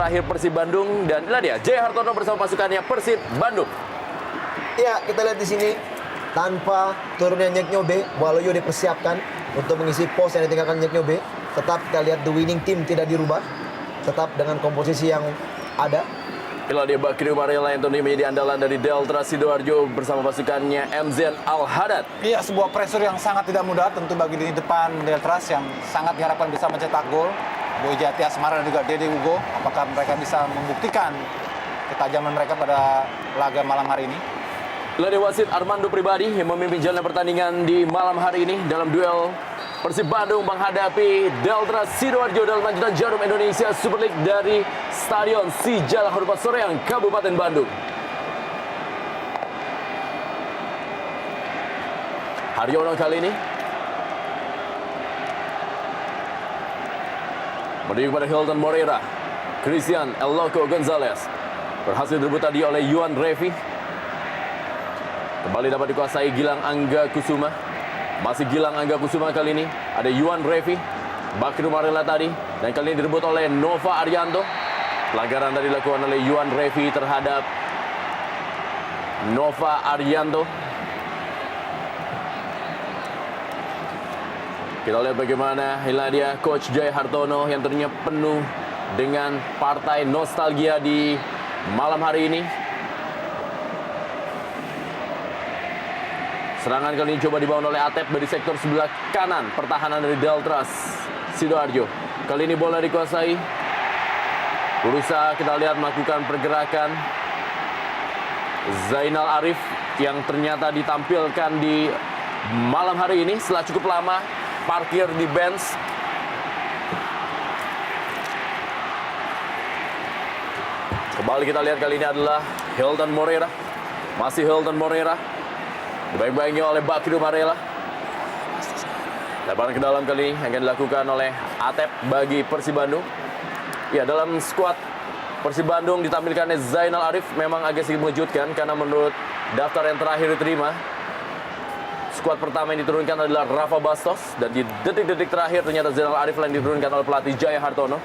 terakhir Persib Bandung. Dan inilah dia, Jaya Hartono bersama pasukannya Persib Bandung. Ya, kita lihat di sini tanpa turunnya Nyek Nyobe, Waluyo dipersiapkan untuk mengisi pos yang ditinggalkan Nyek Nyobe. Tetap kita lihat the winning team tidak dirubah, tetap dengan komposisi yang ada. Inilah dia Bakri Umarela yang tentunya menjadi andalan dari Delta Sidoarjo bersama pasukannya MZN Al-Hadad. Iya, sebuah pressure yang sangat tidak mudah tentu bagi di depan Deltras yang sangat diharapkan bisa mencetak gol. Boy Jati Asmara dan juga Dede Ugo, apakah mereka bisa membuktikan ketajaman mereka pada laga malam hari ini? Inilah wasit Armando Pribadi yang memimpin jalannya pertandingan di malam hari ini dalam duel Persib Bandung menghadapi Delta Sidoarjo dalam lanjutan Jarum Indonesia Super League dari Stadion Sijal Harupat Soreang, Kabupaten Bandung. Haryono kali ini berdiri pada Hilton Moreira. Christian El Loco Gonzalez berhasil direbut tadi oleh Yuan Revi. Kembali dapat dikuasai Gilang Angga Kusuma. Masih Gilang Angga Kusuma kali ini. Ada Yuan Revi, Bakri Umarela tadi. Dan kali ini direbut oleh Nova Arianto. Pelanggaran tadi dilakukan oleh Yuan Revi terhadap Nova Arianto. Kita lihat bagaimana inilah dia Coach Jaya Hartono yang tentunya penuh dengan partai nostalgia di malam hari ini. Serangan kali ini coba dibangun oleh Atep dari sektor sebelah kanan. Pertahanan dari Deltras Sidoarjo. Kali ini bola dikuasai. Berusaha kita lihat melakukan pergerakan Zainal Arif yang ternyata ditampilkan di malam hari ini setelah cukup lama parkir di bench. Kembali kita lihat kali ini adalah Hilton Moreira. Masih Hilton Moreira. Dibayang-bayangi oleh Bakri Umarela. Lebaran ke dalam kali ini akan dilakukan oleh Atep bagi Persib Bandung. Ya, dalam skuad Persib Bandung ditampilkan Zainal Arif memang agak sedikit mengejutkan karena menurut daftar yang terakhir diterima, skuad pertama yang diturunkan adalah Rafa Bastos. Dan di detik-detik terakhir ternyata Zainal Arif yang diturunkan oleh pelatih Jaya Hartono.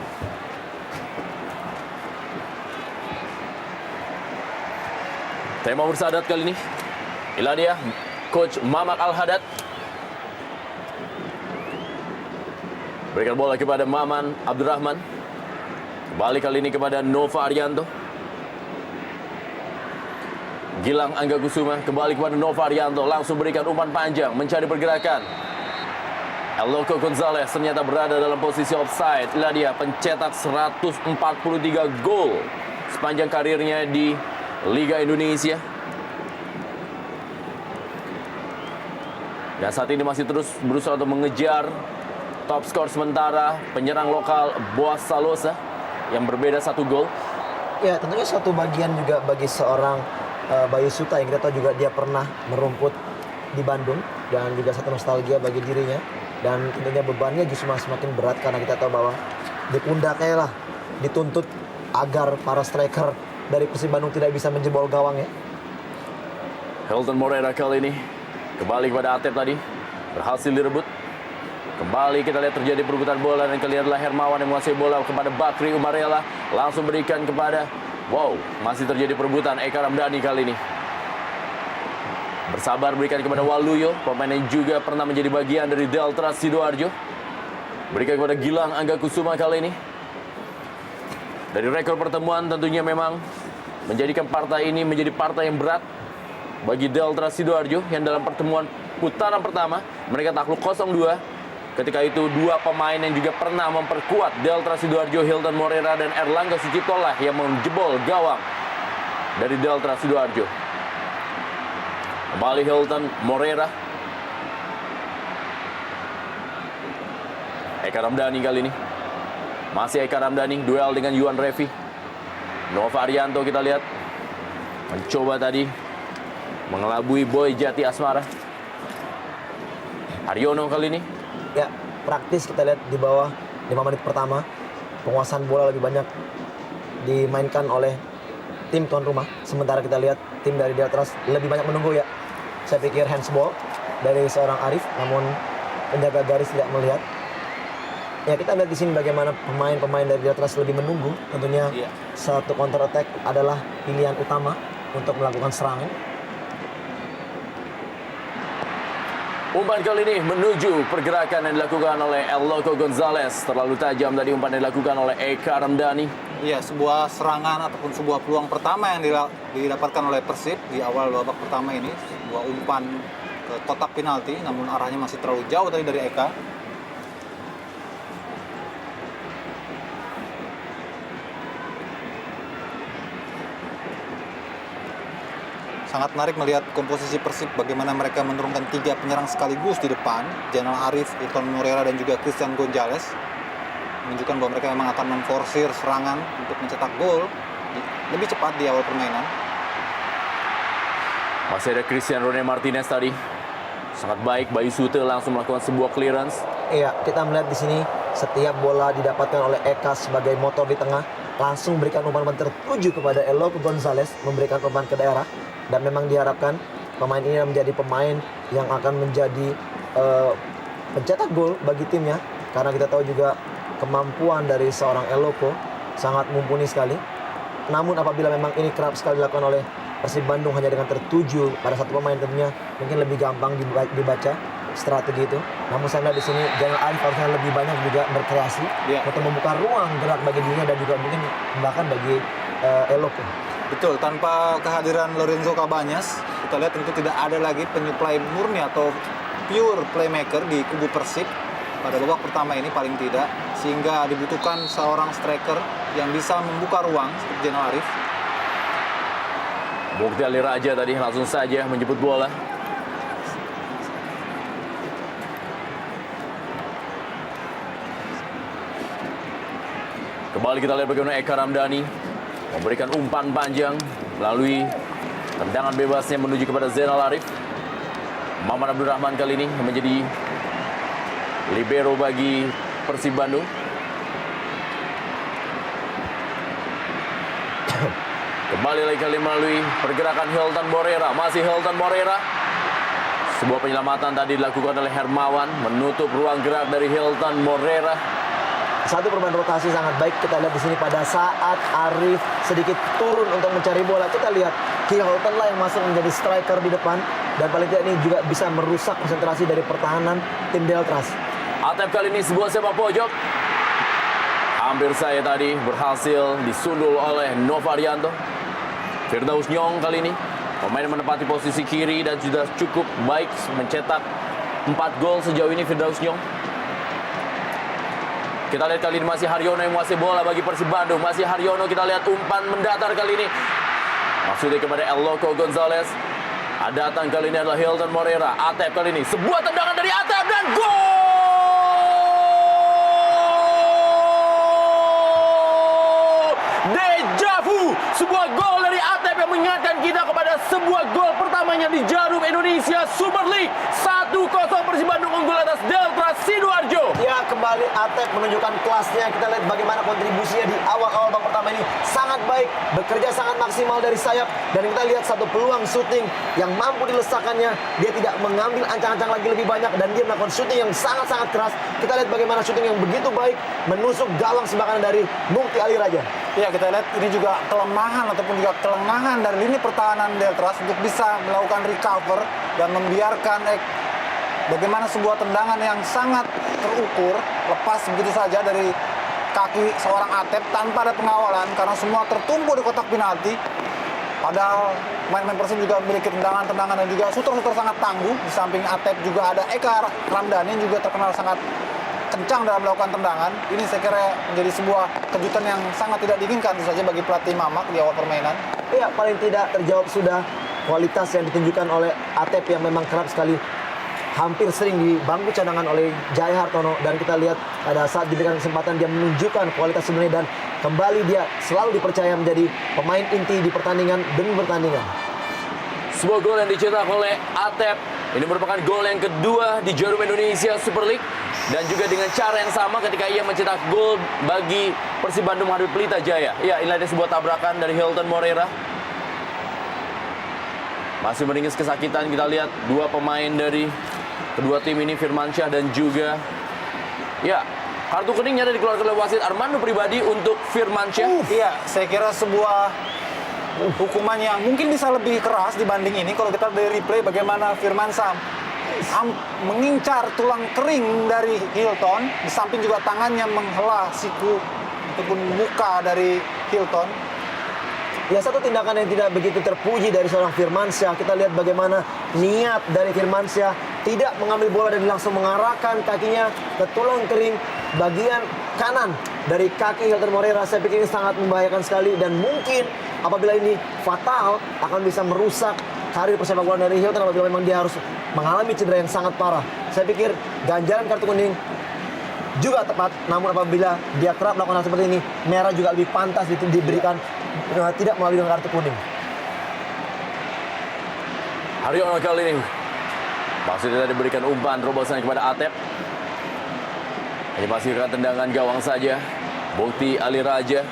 Tema bersahadat kali ini. Inilah dia Coach Mamak Al-Hadad. Berikan bola kepada Maman Abdurrahman. Kembali kali ini kepada Nova Arianto. Gilang Angga Kusuma kembali kepada Nova Arianto. Langsung berikan umpan panjang, mencari pergerakan. El Loco Gonzalez ternyata berada dalam posisi offside. Inilah dia pencetak 143 gol sepanjang karirnya di Liga Indonesia. Dan saat ini masih terus berusaha untuk mengejar top skor sementara penyerang lokal Boas Salosa yang berbeda 1 gol. Ya, tentunya satu bagian juga bagi seorang Bayu Suta yang kita tahu juga dia pernah merumput di Bandung dan juga satu nostalgia bagi dirinya. Dan tentunya bebannya justru semakin berat karena kita tahu bahwa di pundaknya lah dituntut agar para striker dari Persib Bandung tidak bisa menjebol gawangnya. Hilton Moreira kali ini kembali kepada Atep tadi. Berhasil direbut. Kembali kita lihat terjadi perebutan bola. Dan kali ini adalah Hermawan yang menguasai bola kepada Bakri Umarela. Langsung berikan kepada... Wow, masih terjadi perebutan Eka Ramdhani kali ini. Bersabar berikan kepada Waluyo. Pemain yang juga pernah menjadi bagian dari Delta Sidoarjo. Berikan kepada Gilang Angga Kusuma kali ini. Dari rekor pertemuan tentunya memang menjadikan partai ini menjadi partai yang berat bagi Delta Sidoarjo yang dalam pertemuan putaran pertama mereka takluk 0-2. Ketika itu 2 pemain yang juga pernah memperkuat Delta Sidoarjo, Hilton Moreira dan Erlangga Sucipto lah yang menjebol gawang dari Delta Sidoarjo. Kembali Hilton Moreira. Eka Ramdhani kali ini. Masih Eka Ramdhani duel dengan Yuan Revi. Nova Arianto kita lihat mencoba tadi mengelabui Boy Jati Asmara. Haryono kali ini. Ya, praktis kita lihat di bawah 5 menit pertama. Penguasaan bola lebih banyak dimainkan oleh tim tuan rumah. Sementara kita lihat tim dari Deltras lebih banyak menunggu ya. Saya pikir handsball dari seorang Arif, namun penjaga garis tidak melihat. Ya, kita lihat di sini bagaimana pemain-pemain dari Deltras lebih menunggu. Tentunya Iya. satu counter attack adalah pilihan utama untuk melakukan serangan. Umpan kali ini menuju pergerakan yang dilakukan oleh El Loco Gonzalez. Terlalu tajam tadi umpan yang dilakukan oleh Eka Ramdhani. Iya, sebuah serangan ataupun sebuah peluang pertama yang didapatkan oleh Persib di awal babak pertama ini. Sebuah umpan ke kotak penalti, namun arahnya masih terlalu jauh tadi dari Eka. Sangat menarik melihat komposisi Persib, bagaimana mereka menurunkan 3 penyerang sekaligus di depan. Zainal Arif, Hilton Moreira, dan juga Christian Gonzalez. Menunjukkan bahwa mereka memang akan memforsir serangan untuk mencetak gol lebih cepat di awal permainan. Masih ada Christian Rone Martinez tadi. Sangat baik, Bayu Sute langsung melakukan sebuah clearance. Iya, kita melihat di sini setiap bola didapatkan oleh Eka sebagai motor di tengah, langsung berikan umpan tertuju kepada El Loco Gonzalez, memberikan umpan ke daerah. Dan memang diharapkan pemain ini menjadi pemain yang akan menjadi pencetak gol bagi timnya. Karena kita tahu juga kemampuan dari seorang El Loco sangat mumpuni sekali. Namun apabila memang ini kerap sekali dilakukan oleh Persib Bandung hanya dengan tertuju pada satu pemain, tentunya mungkin lebih gampang dibaca strategi itu. Namun saya melihat di sini Zainal Arif harusnya lebih banyak juga berkreasi untuk membuka ruang gerak bagi dirinya dan juga mungkin bahkan bagi El Loco. Betul, tanpa kehadiran Lorenzo Cabañas, kita lihat tentu tidak ada lagi penyuplai murni atau pure playmaker di kubu Persib pada babak pertama ini paling tidak, sehingga dibutuhkan seorang striker yang bisa membuka ruang seperti Zainal Arif. Mukti Ali Raja tadi langsung saja menjemput bola. Kembali kita lihat bagaimana Eka Ramdhani memberikan umpan panjang melalui tendangan bebasnya menuju kepada Zainal Arif. Maman Abdurrahman kali ini yang menjadi libero bagi Persib Bandung. Kembali lagi kali melalui pergerakan Hilton Moreira. Masih Hilton Moreira. Sebuah penyelamatan tadi dilakukan oleh Hermawan, menutup ruang gerak dari Hilton Moreira. Satu permain rotasi sangat baik kita lihat di sini pada saat Arif sedikit turun untuk mencari bola. Kita lihat Hilton lah yang masuk menjadi striker di depan, dan paling tidak ini juga bisa merusak konsentrasi dari pertahanan tim Deltras. Atep kali ini sebuah sepak pojok. Hampir saya tadi berhasil disundul oleh Novarianto. Firdaus Nyong kali ini pemain yang menempati posisi kiri dan sudah cukup baik mencetak 4 gol sejauh ini Firdaus Nyong. Kita lihat kali ini masih Haryono yang menguasai bola bagi Persib Bandung. Masih Haryono, kita lihat umpan mendatar kali ini. Maksudnya kepada El Loco Gonzalez. Datang kali ini adalah Hilton Moreira. Atep kali ini. Sebuah tendangan dari Atep dan gol! Deja vu. Sebuah gol dari Atep yang mengingatkan kita kepada sebuah gol pertamanya di Jarum Indonesia Super League. 1-0 Persib Bandung unggul atas Deltras Sidoarjo. Ya, kembali Atep menunjukkan kelasnya. Kita lihat bagaimana kontribusinya di awal-awal babak pertama ini sangat baik, bekerja sangat maksimal dari sayap, dan kita lihat satu peluang syuting yang mampu dilesakannya. Dia tidak mengambil ancang-ancang lagi lebih banyak dan dia melakukan syuting yang sangat-sangat keras. Kita lihat bagaimana syuting yang begitu baik menusuk gawang sebelah kanan dari Mukti Ali Raja. Ya, kita lihat ini juga kelemahan ataupun juga kelengahan dari lini pertahanan Deltras untuk bisa melakukan recover dan membiarkan bagaimana sebuah tendangan yang sangat terukur lepas begitu saja dari kaki seorang Atep tanpa ada pengawalan karena semua tertumpu di kotak penalti. Padahal pemain-pemain Persib juga memiliki tendangan-tendangan dan juga sutor-sutor sangat tangguh. Di samping Atep juga ada Eka Ramdhani yang juga terkenal sangat kencang dalam melakukan tendangan. Ini saya kira menjadi sebuah kejutan yang sangat tidak diinginkan tentu saja bagi pelatih Mamak di awal permainan. Ya, paling tidak terjawab sudah kualitas yang ditunjukkan oleh Atep yang memang kerap sekali hampir sering di bangku cadangan oleh Jaya Hartono, dan kita lihat pada saat diberikan kesempatan dia menunjukkan kualitas sebenarnya dan kembali dia selalu dipercaya menjadi pemain inti di pertandingan demi pertandingan. Sebuah gol yang dicetak oleh Atep. Ini merupakan gol yang kedua di Jarum Indonesia Super League. Dan juga dengan cara yang sama ketika ia mencetak gol bagi Persib Bandung menghadapi Pelita Jaya. Ya, ini ada sebuah tabrakan dari Hilton Moreira. Masih meringis kesakitan, kita lihat dua pemain dari kedua tim ini, Firmansyah dan juga Kartu kuningnya ada dikeluarkan oleh wasit Armando Pribadi untuk Firmansyah. Iya, saya kira sebuah hukuman yang mungkin bisa lebih keras dibanding ini. Kalau kita dari replay bagaimana Firmansyah mengincar tulang kering dari Hilton, di samping juga tangannya menghela siku ataupun muka dari Hilton. Ya, satu tindakan yang tidak begitu terpuji dari seorang Firmansyah. Kita lihat bagaimana niat dari Firmansyah tidak mengambil bola dan langsung mengarahkan kakinya ke tulang kering bagian kanan dari kaki Hilton Moreira. Saya pikir ini sangat membahayakan sekali dan mungkin apabila ini fatal akan bisa merusak karir persepak bola dari Hilton apabila memang dia harus mengalami cedera yang sangat parah. Saya pikir ganjaran kartu kuning juga tepat, namun apabila dia kerap melakukan hal seperti ini, merah juga lebih pantas diberikan, tidak melalui dengan kartu kuning. Haryono kali ini masih tidak diberikan umpan terobosan kepada Atep. Hanya masih tendangan gawang saja. Bukti Ali Raja.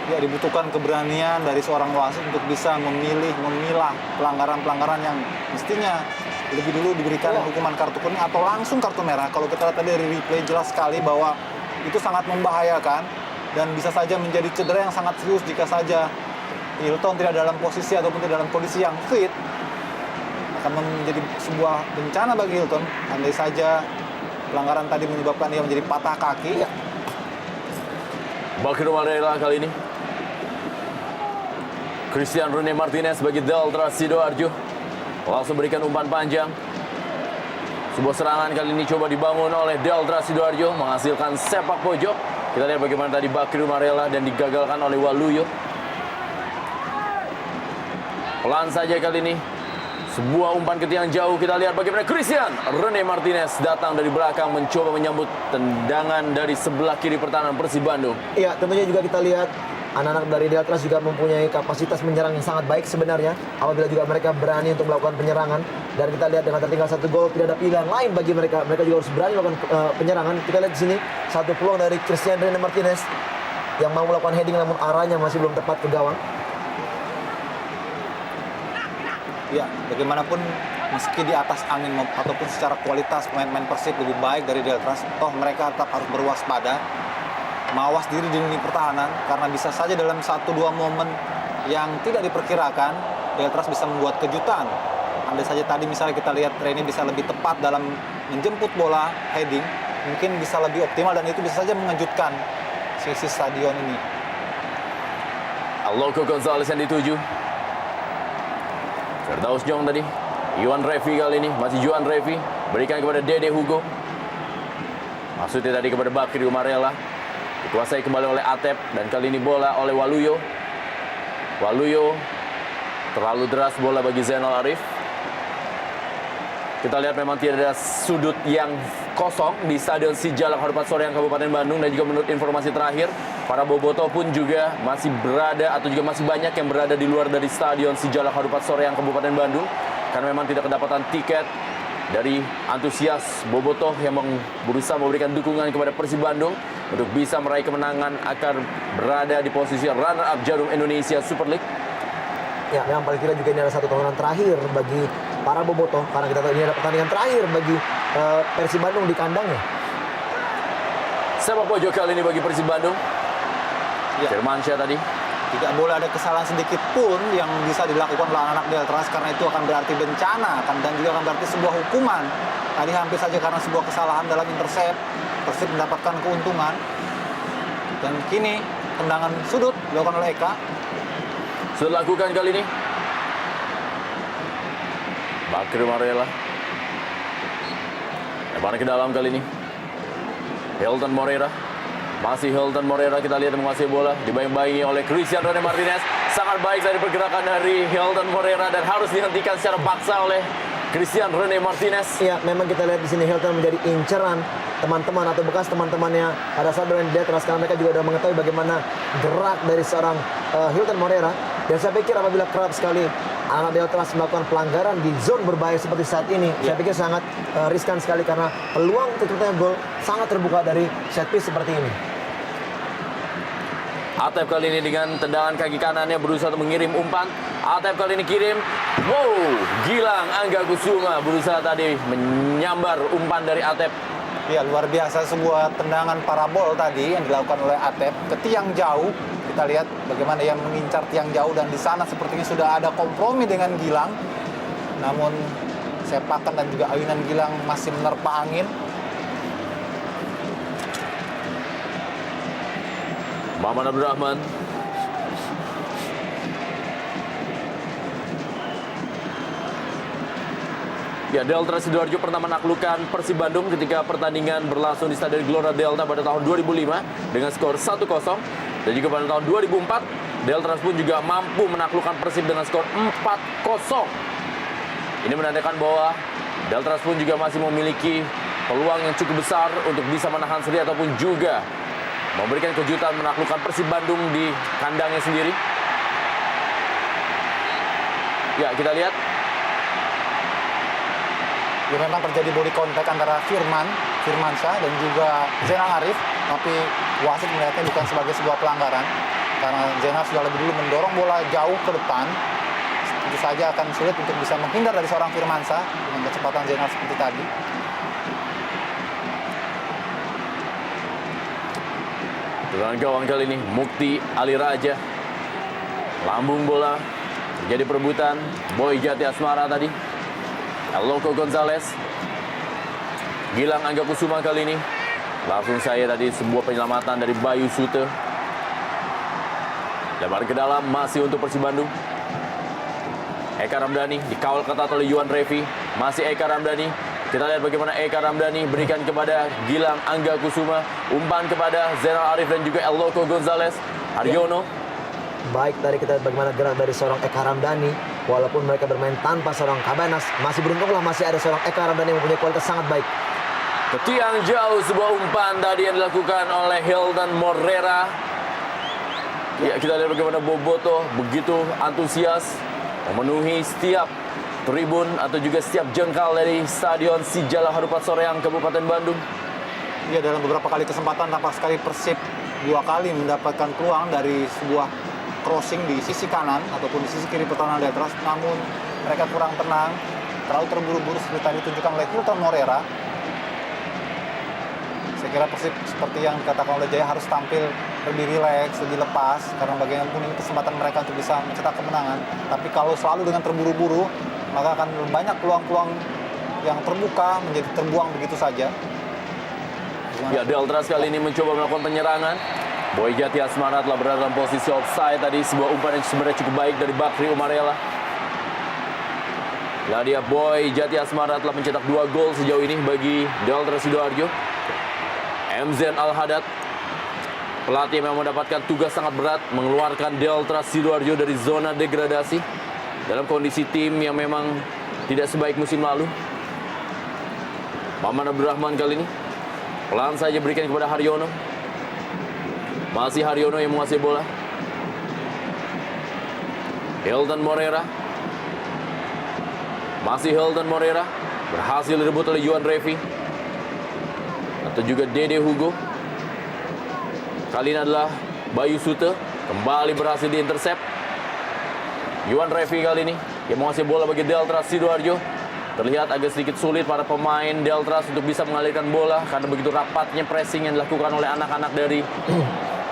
Ya, dibutuhkan keberanian dari seorang wasit untuk bisa memilah pelanggaran-pelanggaran yang mestinya lebih dulu diberikan hukuman kartu kuning atau langsung kartu merah. Kalau kita lihat tadi dari replay jelas sekali bahwa itu sangat membahayakan dan bisa saja menjadi cedera yang sangat serius jika saja Hilton tidak dalam posisi ataupun tidak dalam kondisi yang fit. Akan menjadi sebuah bencana bagi Hilton. Andai saja pelanggaran tadi menyebabkan dia menjadi patah kaki. Bakri Moreira kali ini. Christian Rene Martinez bagi Delta Sidoarjo. Langsung berikan umpan panjang. Sebuah serangan kali ini coba dibangun oleh Delta Sidoarjo, menghasilkan sepak pojok. Kita lihat bagaimana tadi Bakri Moreira dan digagalkan oleh Waluyo. Pelan saja kali ini. Sebuah umpan ke tiang jauh. Kita lihat bagaimana Christian Rene Martinez datang dari belakang mencoba menyambut tendangan dari sebelah kiri pertahanan Persib Bandung. Iya, tentunya juga kita lihat anak-anak dari Deltras juga mempunyai kapasitas menyerang yang sangat baik sebenarnya. Apabila juga mereka berani untuk melakukan penyerangan. Dan kita lihat dengan tertinggal 1 gol, tidak ada pilihan lain bagi mereka. Mereka juga harus berani melakukan penyerangan. Kita lihat di sini, satu peluang dari Christian Rene Martinez yang mau melakukan heading namun arahnya masih belum tepat ke gawang. Ya, bagaimanapun meski di atas angin ataupun secara kualitas pemain-pemain Persib lebih baik dari Deltras, toh mereka tetap harus berwaspada, mawas diri di lini pertahanan karena bisa saja dalam 1-2 momen yang tidak diperkirakan Deltras bisa membuat kejutan. Andai saja tadi misalnya kita lihat Rene bisa lebih tepat dalam menjemput bola heading, mungkin bisa lebih optimal dan itu bisa saja mengejutkan sisi stadion ini. Aloko Gonzalez yang dituju. Firdaus Jong tadi. Yuan Revi kali ini. Masih Yuan Revi. Berikan kepada Dede Hugo. Maksudnya tadi kepada Bakri Umarela. Dikuasai kembali oleh Atep. Dan kali ini bola oleh Waluyo. Waluyo. Terlalu deras bola bagi Zainal Arif. Kita lihat memang tidak ada sudut yang kosong di Stadion Sijalak Harupat Soreang Kabupaten Bandung. Dan juga menurut informasi terakhir, para boboto pun juga masih berada atau juga masih banyak yang berada di luar dari Stadion Sijalak Harupat Soreang Kabupaten Bandung. Karena memang tidak kedapatan tiket dari antusias boboto yang berusaha memberikan dukungan kepada Persib Bandung untuk bisa meraih kemenangan agar berada di posisi runner-up Jarum Indonesia Super League. Ya, memang paling tidak juga ini adalah satu tontonan terakhir bagi para boboto karena kita tahu ini adalah pertandingan terakhir bagi Persib Bandung di kandangnya. Sepak pojok kali ini bagi Persib Bandung. Ya. Firmansyah tadi. Tidak boleh ada kesalahan sedikit pun yang bisa dilakukan oleh anak Deltras karena itu akan berarti bencana dan juga akan berarti sebuah hukuman. Tadi hampir saja karena sebuah kesalahan dalam intercept Persib mendapatkan keuntungan. Dan kini tendangan sudut dilakukan oleh Eka. Sudah lakukan kali ini. Bakri Marela. Lebaran ke dalam kali ini. Hilton Moreira. Masih Hilton Moreira, kita lihat menguasai bola. Dibayang-bayangi oleh Christian Rene Martinez. Sangat baik dari pergerakan dari Hilton Moreira dan harus dihentikan secara paksa oleh Christian Rene Martinez. Ya, memang kita lihat di sini Hilton menjadi inceran teman-teman atau bekas teman-temannya pada saat bermain di Deltras karena mereka juga sudah mengetahui bagaimana gerak dari seorang Hilton Moreira. Dan saya pikir apabila kerap sekali anak Deltras melakukan pelanggaran di zone berbahaya seperti saat ini, saya pikir sangat riskan sekali karena peluang terciptanya gol sangat terbuka dari set piece seperti ini. Atep kali ini dengan tendangan kaki kanannya berusaha untuk mengirim umpan. Atep kali ini kirim. Wow, Gilang Angga Kusuma berusaha tadi menyambar umpan dari Atep. Ya, luar biasa sebuah tendangan parabol tadi yang dilakukan oleh Atep ke tiang jauh. Kita lihat bagaimana ia mengincar tiang jauh dan di sana sepertinya sudah ada kompromi dengan Gilang. Namun sepakan dan juga ayunan Gilang masih menerpa angin. Maman Abdurrahman. Ya, Delta Sidoarjo pernah menaklukkan Persib Bandung ketika pertandingan berlangsung di Stadion Gelora Delta pada tahun 2005 dengan skor 1-0. Dan juga pada tahun 2004, Delta pun juga mampu menaklukkan Persib dengan skor 4-0. Ini menandakan bahwa Delta pun juga masih memiliki peluang yang cukup besar untuk bisa menahan seri ataupun juga memberikan kejutan menaklukkan Persib Bandung di kandangnya sendiri. Ya, kita lihat. Ya, memang terjadi body contact antara Firmansyah dan juga Zainal Arif, tapi wasit melihatnya bukan sebagai sebuah pelanggaran karena Zainal sudah lebih dulu mendorong bola jauh ke depan. Tentu saja akan sulit untuk bisa menghindar dari seorang Firmansyah dengan kecepatan Zainal seperti tadi. Dengan gawang kali ini Mukti Ali Raja. Lambung bola, terjadi perebutan. Boy Jati Asmara tadi. Eloko Gonzalez. Gilang Angga Kusuma kali ini. Langsung saya tadi sebuah penyelamatan dari Bayu Sute. Lebar ke dalam masih untuk Persib Bandung. Eka Ramdhani dikawal ketat oleh Yuan Revi. Masih Eka Ramdhani. Kita lihat bagaimana Eka Ramdhani berikan kepada Gilang Angga Kusuma. Umpan kepada Zainal Arif dan juga Eloko Gonzalez. Haryono. Baik, tadi kita lihat bagaimana gerak dari seorang Eka Ramdhani. Walaupun mereka bermain tanpa seorang Kabanas, masih beruntunglah masih ada seorang Eka Ramdhani yang mempunyai kualitas sangat baik. Ke tiang jauh sebuah umpan tadi yang dilakukan oleh Hildan Morera. Ya, kita lihat bagaimana Boboto begitu antusias memenuhi setiap tribun atau juga setiap jengkal dari Stadion Sijala Harupat Soreang, Kabupaten Bandung. Ya, dalam beberapa kali kesempatan tampak sekali Persib 2 kali mendapatkan peluang dari sebuah crossing di sisi kanan ataupun di sisi kiri pertahanan Deltras, namun mereka kurang tenang, terlalu terburu-buru seperti tadi ditunjukkan oleh Hilton Morera. Saya kira Persib seperti yang dikatakan oleh Jaya harus tampil lebih rileks, lebih lepas, karena bagaimanapun ini kesempatan mereka untuk bisa mencetak kemenangan. Tapi kalau selalu dengan terburu-buru, maka akan banyak peluang-peluang yang terbuka menjadi terbuang begitu saja. Ya, Deltras kali ini mencoba melakukan penyerangan. Boy Jati Asmara telah berada dalam posisi offside tadi, sebuah umpan yang sebenarnya cukup baik dari Bakri Umarela. Nadia Boy Jati Asmara telah mencetak 2 gol sejauh ini bagi Delta Sidoarjo. MZN Al-Hadad, pelatih yang mendapatkan tugas sangat berat mengeluarkan Delta Sidoarjo dari zona degradasi dalam kondisi tim yang memang tidak sebaik musim lalu. Maman Abdurrahman kali ini pelan saja berikan kepada Haryono. Masih Haryono yang menguasai bola. Hilton Morera. Masih Hilton Morera. Berhasil direbut oleh Yuan Revi. Atau juga Dede Hugo. Kali ini adalah Bayu Sute. Kembali berhasil diintersep. Yuan Revi kali ini yang menguasai bola bagi Delta Sidoarjo. Terlihat agak sedikit sulit para pemain Deltras untuk bisa mengalirkan bola karena begitu rapatnya pressing yang dilakukan oleh anak-anak dari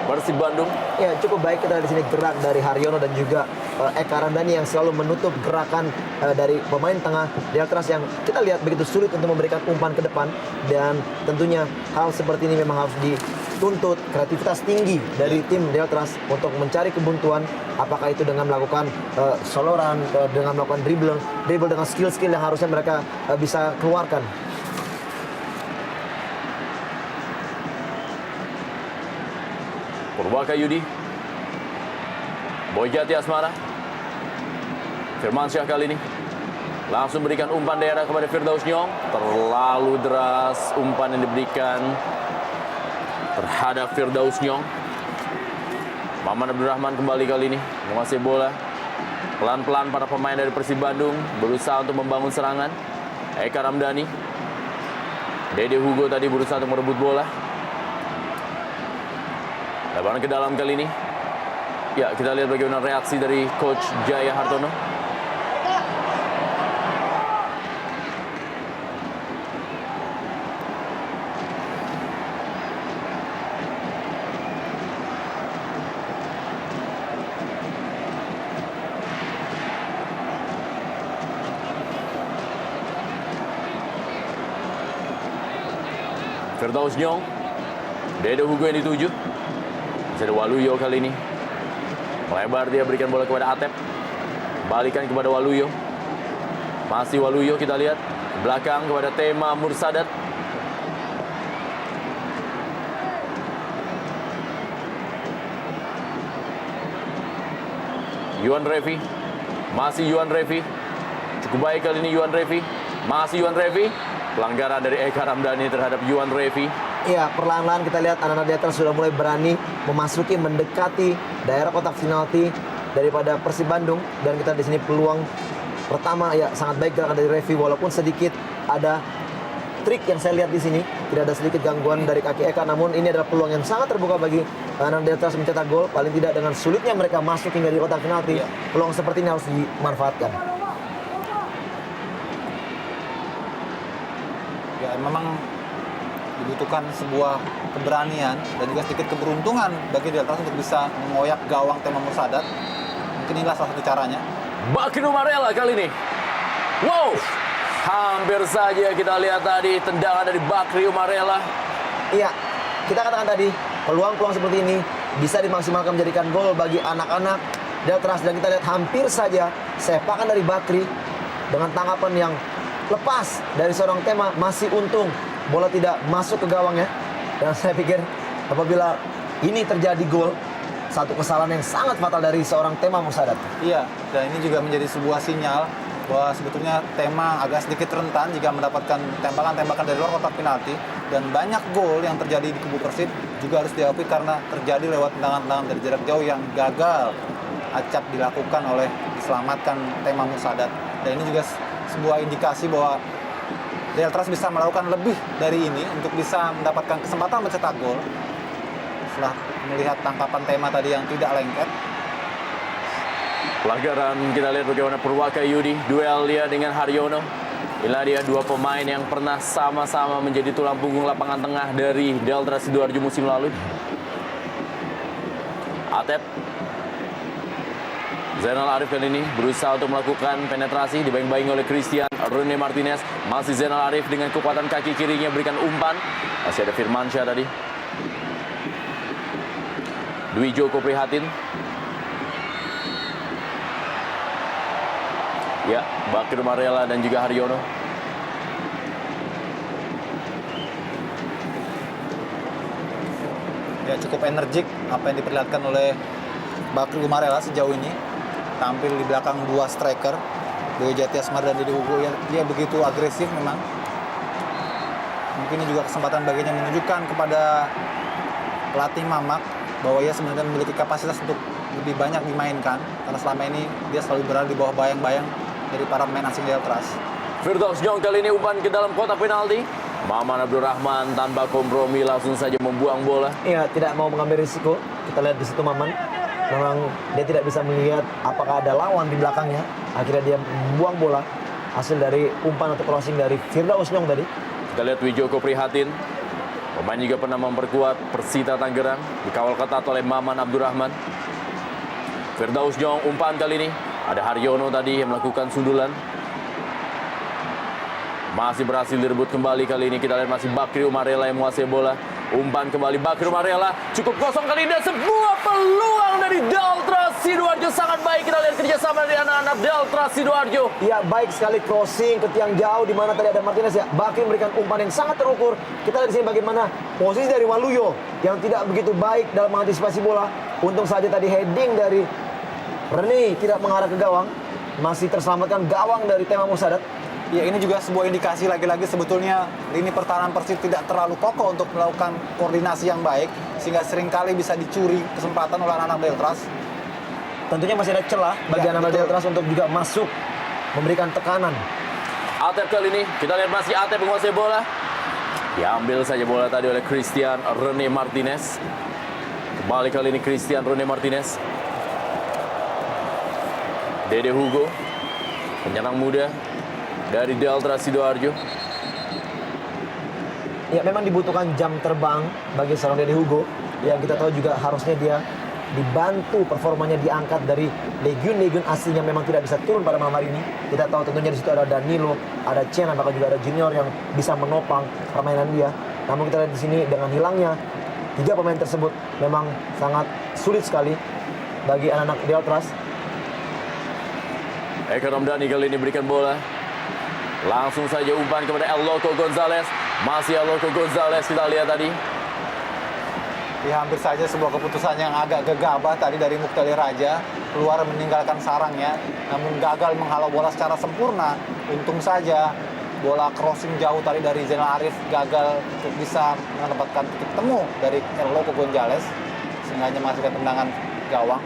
Persib Bandung. Ya, cukup baik kita di sini gerak dari Haryono dan juga Eka Ramdhani yang selalu menutup gerakan dari pemain tengah Deltras yang kita lihat begitu sulit untuk memberikan umpan ke depan, dan tentunya hal seperti ini memang harus dituntut kreativitas tinggi dari tim Deltras untuk mencari kebuntuan, apakah itu dengan melakukan soloran, dengan melakukan dribble dengan skill-skill yang harusnya mereka bisa keluarkan. Purbaka Yudi. Boy Jati Asmara. Firmansyah kali ini langsung berikan umpan daerah kepada Firdaus Nyong. Terlalu deras umpan yang diberikan terhadap Firdaus Nyong. Maman Abdurrahman kembali kali ini menguasai bola. Pelan-pelan para pemain dari Persib Bandung berusaha untuk membangun serangan. Eka Ramdhani. Dede Hugo tadi berusaha untuk merebut bola. Lebaran ke dalam kali ini. Ya, kita lihat bagaimana reaksi dari Coach Jaya Hartono. Firdaus Nyong, Dedo Hugo yang dituju. Bisa ada Waluyo kali ini. Melebar dia berikan bola kepada Atep. Balikan kepada Waluyo. Masih Waluyo kita lihat. Belakang kepada Tema Mursadat. Yuan Revi. Masih Yuan Revi. Cukup baik kali ini Yuan Revi. Masih Yuan Revi. Pelanggaran dari Eka Ramdhani terhadap Yuan Revi. Iya, perlahan-lahan kita lihat anak-anak di atas sudah mulai berani memasuki, mendekati daerah kotak penalti daripada Persib Bandung. Dan kita di sini peluang pertama ya sangat baik gerakan dari Revi, walaupun sedikit ada trik yang saya lihat di sini, tidak ada sedikit gangguan dari kaki Eka. Namun ini adalah peluang yang sangat terbuka bagi anak di atas mencetak gol. Paling tidak dengan sulitnya mereka masuk hingga di kotak penalti, peluang seperti ini harus dimanfaatkan. Ya, memang dibutuhkan sebuah keberanian dan juga sedikit keberuntungan bagi Deltras untuk bisa mengoyak gawang Tema Mursadat. Mungkin inilah salah satu caranya. Bakri Umarela kali ini. Wow, hampir saja kita lihat tadi tendangan dari Bakri Umarela. Iya, kita katakan tadi peluang-peluang seperti ini bisa dimaksimalkan menjadikan gol bagi anak-anak Deltras. Dan kita lihat hampir saja sepakan dari Bakri dengan tangkapan yang lepas dari seorang Tema, masih untung bola tidak masuk ke gawangnya. Dan saya pikir apabila ini terjadi gol, satu kesalahan yang sangat fatal dari seorang Tema Mursadat. Iya, dan ini juga menjadi sebuah sinyal bahwa sebetulnya Tema agak sedikit rentan jika mendapatkan tembakan-tembakan dari luar kotak penalti. Dan banyak gol yang terjadi di kubu Persib juga harus diakui karena terjadi lewat tendangan-tendangan dari jarak jauh yang gagal acap dilakukan oleh diselamatkan Tema Mursadat. Dan ini juga sebuah indikasi bahwa Deltras bisa melakukan lebih dari ini untuk bisa mendapatkan kesempatan mencetak gol setelah melihat tangkapan Tema tadi yang tidak lengket. Pelanggaran kita lihat bagaimana Purwaka Yudi duel dia dengan Haryono. Inilah dia dua pemain yang pernah sama-sama menjadi tulang punggung lapangan tengah dari Deltras Sidoarjo musim lalu. Atep. Zainal Arif kali ini berusaha untuk melakukan penetrasi, dibayang-bayang oleh Christian Rene Martinez. Masih Zainal Arif dengan kekuatan kaki kirinya berikan umpan. Masih ada Firmansyah tadi. Dwi Joko Prihatin. Ya, Bakri Umarela dan juga Haryono. Ya, cukup energik apa yang diperlihatkan oleh Bakri Umarela sejauh ini. Tampil di belakang dua striker, Boy Jati Asmar dan Dede Hugo, yang dia begitu agresif memang. Mungkin ini juga kesempatan baginya menunjukkan kepada pelatih Mamak bahwa ia sebenarnya memiliki kapasitas untuk lebih banyak dimainkan, karena selama ini dia selalu berada di bawah bayang-bayang dari para pemain asing Deltras. Firdaus Nyong kali ini umpan ke dalam kotak penalti. Maman Abdurrahman tanpa kompromi langsung saja membuang bola. Iya, tidak mau mengambil risiko. Kita lihat di situ Maman. Memang dia tidak bisa melihat apakah ada lawan di belakangnya. Akhirnya dia membuang bola. Hasil dari umpan atau crossing dari Firdaus Nyong tadi. Kita lihat Wijoko Prihatin. Pemain juga pernah memperkuat Persita Tangerang. Dikawal ketat oleh Maman Abdurrahman. Firdaus Nyong umpan kali ini. Ada Haryono tadi yang melakukan sundulan. Masih berhasil direbut kembali kali ini. Kita lihat masih Bakri Umarela yang menguasai bola. Umpan kembali Bakri Umarela. Cukup kosong kali ini. Dan sebuah peluang dari Deltras Sidoarjo. Sangat baik kita lihat kerjasama dari anak-anak Deltras Sidoarjo. Ya, baik sekali crossing ke tiang jauh di mana tadi ada Martinez ya. Bakri memberikan umpan yang sangat terukur. Kita lihat di sini bagaimana posisi dari Waluyo yang tidak begitu baik dalam mengantisipasi bola. Untung saja tadi heading dari Rene tidak mengarah ke gawang. Masih terselamatkan gawang dari Tema Mursadat. Ya, ini juga sebuah indikasi lagi-lagi sebetulnya lini pertahanan Persib tidak terlalu kokoh untuk melakukan koordinasi yang baik, sehingga seringkali bisa dicuri kesempatan oleh anak-anak Deltras. Tentunya masih ada celah bagi anak-anak Deltras untuk juga masuk memberikan tekanan. Atep kali ini kita lihat masih Atep menguasai bola. Diambil saja bola tadi oleh Christian Rene Martinez. Kembali kali ini Christian Rene Martinez. Dede Hugo, penyerang muda dari Delta Sidoarjo. Ya memang dibutuhkan jam terbang bagi seorang Dede Hugo. Yang kita tahu juga harusnya dia dibantu performanya diangkat dari legiun-legiun asing yang memang tidak bisa turun pada malam hari ini. Kita tahu tentunya di situ ada Danilo, ada Chena, bahkan juga ada Junior yang bisa menopang permainan dia. Namun kita lihat di sini dengan hilangnya 3 pemain tersebut memang sangat sulit sekali bagi anak-anak Deltras. Eka Ramdhani kali ini berikan bola. Langsung saja umpan kepada El Loco Gonzalez. Masih El Loco Gonzalez, kita lihat tadi. Ya, hampir saja sebuah keputusan yang agak gegabah tadi dari Muktali Raja, keluar meninggalkan sarangnya, namun gagal menghalau bola secara sempurna. Untung saja bola crossing jauh tadi dari Zainal Arif gagal untuk bisa mendapatkan titik temu dari El Loco Gonzalez, sehingga hanya menghasilkan tendangan gawang.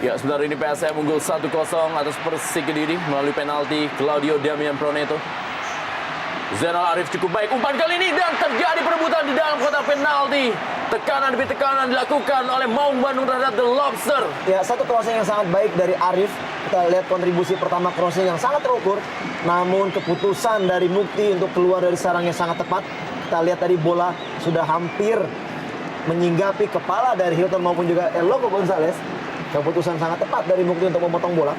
Ya, sebentar ini PSM unggul 1-0 atas Persik Kediri melalui penalti Claudio Damian Proneto. Zainal Arif cukup baik umpan kali ini dan terjadi perebutan di dalam kotak penalti. Tekanan demi tekanan dilakukan oleh Maung Bandung terhadap The Lobster. Ya, satu crossing yang sangat baik dari Arif. Kita lihat kontribusi pertama crossing yang sangat terukur. Namun keputusan dari Mukti untuk keluar dari sarangnya sangat tepat. Kita lihat tadi bola sudah hampir menyinggapi kepala dari Hilton maupun juga El Loco Gonzalez. Keputusan sangat tepat dari Mukti untuk memotong bola.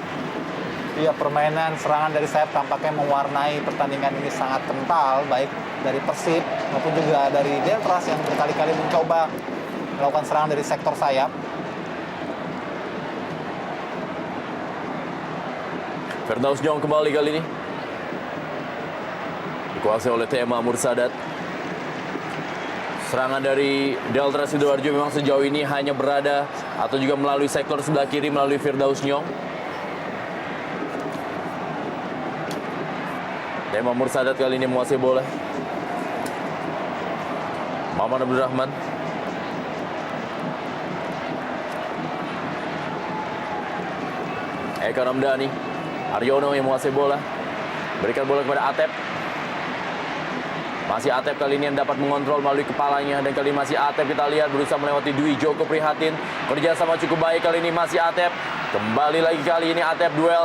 Iya, permainan serangan dari sayap tampaknya mewarnai pertandingan ini sangat kental, baik dari Persib maupun juga dari Deltras yang berkali-kali mencoba melakukan serangan dari sektor sayap. Firdaus Nyong kembali kali ini. Dikuasai oleh Tema Mursadat. Serangan dari Delta Sidoarjo memang sejauh ini hanya berada atau juga melalui sektor sebelah kiri melalui Firdaus Nyong. Tema Mursadat kali ini menguasai bola. Maman Abdul Rahman. Eka Ramdhani. Aryono yang menguasai bola. Berikan bola kepada Atep. Masih Atep kali ini yang dapat mengontrol melalui kepalanya. Dan kali ini masih Atep, kita lihat berusaha melewati Dwi Joko Prihatin. Kerjasama cukup baik kali ini masih Atep. Kembali lagi kali ini Atep duel.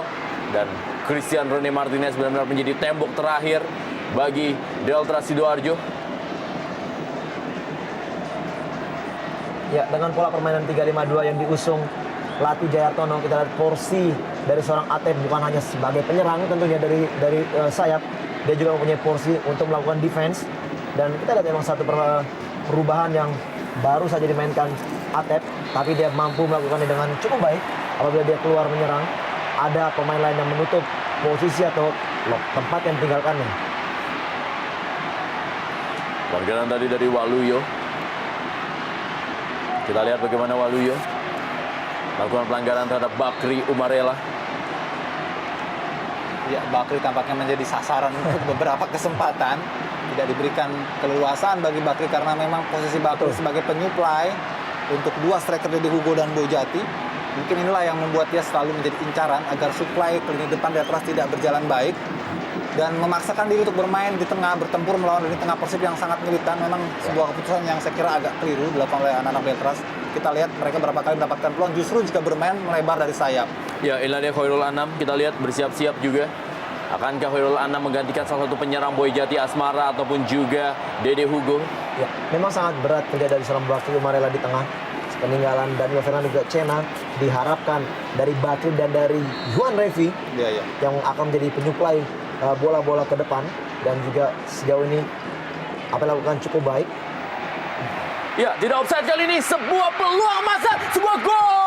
Dan Christian Rene Martinez benar-benar menjadi tembok terakhir bagi Delta Sidoarjo. Ya, dengan pola permainan 3-5-2 yang diusung Lati Jayartono, kita lihat porsi dari seorang Atep bukan hanya sebagai penyerang tentunya dari sayap, dia juga mempunyai porsi untuk melakukan defense. Dan kita lihat memang satu perubahan yang baru saja dimainkan Atep, tapi dia mampu melakukannya dengan cukup baik. Apabila dia keluar menyerang, ada pemain lain yang menutup posisi atau tempat yang ditinggalkannya. Pelanggaran tadi dari Waluyo. Kita lihat bagaimana Waluyo melakukan pelanggaran terhadap Bakri Umarela. Ya, Bakri tampaknya menjadi sasaran untuk beberapa kesempatan. Tidak diberikan keleluasaan bagi Bakri karena memang posisi Bakri sebagai penyuplai untuk dua striker Dede Hugo dan Boy Jati. Mungkin inilah yang membuat dia selalu menjadi incaran agar suplai ke lini depan Deltras tidak berjalan baik. Dan memaksakan diri untuk bermain di tengah, bertempur melawan lini tengah Persib yang sangat militan. Memang sebuah keputusan yang saya kira agak keliru dilakukan oleh anak-anak Deltras. Kita lihat mereka berapa kali mendapatkan peluang justru jika bermain melebar dari sayap. Ya, inilah dia Khairul Anam. Kita lihat bersiap-siap juga. Akankah Khairul Anam menggantikan salah satu penyerang Boy Jati Asmara ataupun juga Dede Hugo? Ya, memang sangat berat kerja dari seorang Bakri Umarela di tengah. Peninggalan Danilo Fernando juga Chena diharapkan dari Bakri dan dari Juan Revi yang akan menjadi penyuplai bola-bola ke depan. Dan juga sejauh ini apa yang dilakukan cukup baik. Ya, tidak offside kali ini. Sebuah peluang masa, sebuah gol.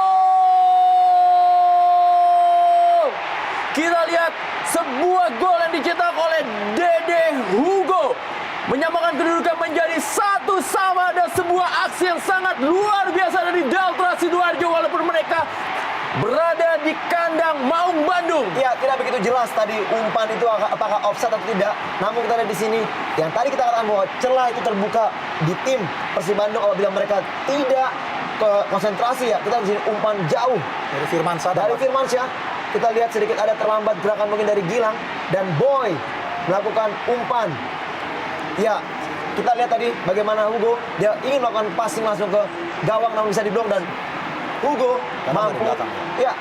Kita lihat sebuah gol yang dicetak oleh Dede Hugo. Menyamakan kedudukan menjadi 1-1 dan sebuah aksi yang sangat luar biasa dari Delta Sidoarjo walaupun mereka berada di kandang Maung Bandung. Ya, tidak begitu jelas tadi umpan itu apakah offside atau tidak. Namun kita lihat di sini yang tadi kita katakan bahwa celah itu terbuka di tim Persib Bandung apabila mereka tidak konsentrasi. Ya, kita di sini umpan jauh Dari Firmansyah. Kita lihat sedikit ada terlambat gerakan mungkin dari Gilang dan Boy melakukan umpan. Ya, kita lihat tadi bagaimana Hugo dia ingin melakukan passing langsung ke gawang namun bisa diblok dan Hugo Karena dari mampu. belakang. Ya,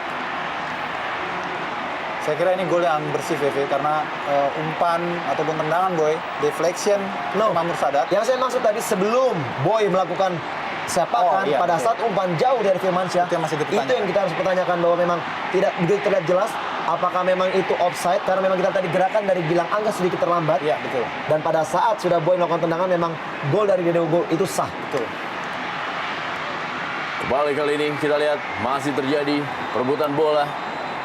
Saya kira ini gol yang bersih VV karena umpan ataupun tendangan Boy, deflection No. Mamur Sadat. yang saya maksud tadi sebelum Boy melakukan sepakan Oh, iya, pada oke. saat umpan jauh dari Firmansyah, Itu yang masih dipertanyakan. itu yang kita harus pertanyakan bahwa memang tidak begitu terlihat jelas apakah memang itu offside karena memang kita tadi gerakan dari Gilang Angga sedikit terlambat. Iya, betul. Dan pada saat sudah Boy melakukan tendangan memang gol dari Dede Hugo itu sah. Betul. Kembali kali ini kita lihat masih terjadi perebutan bola.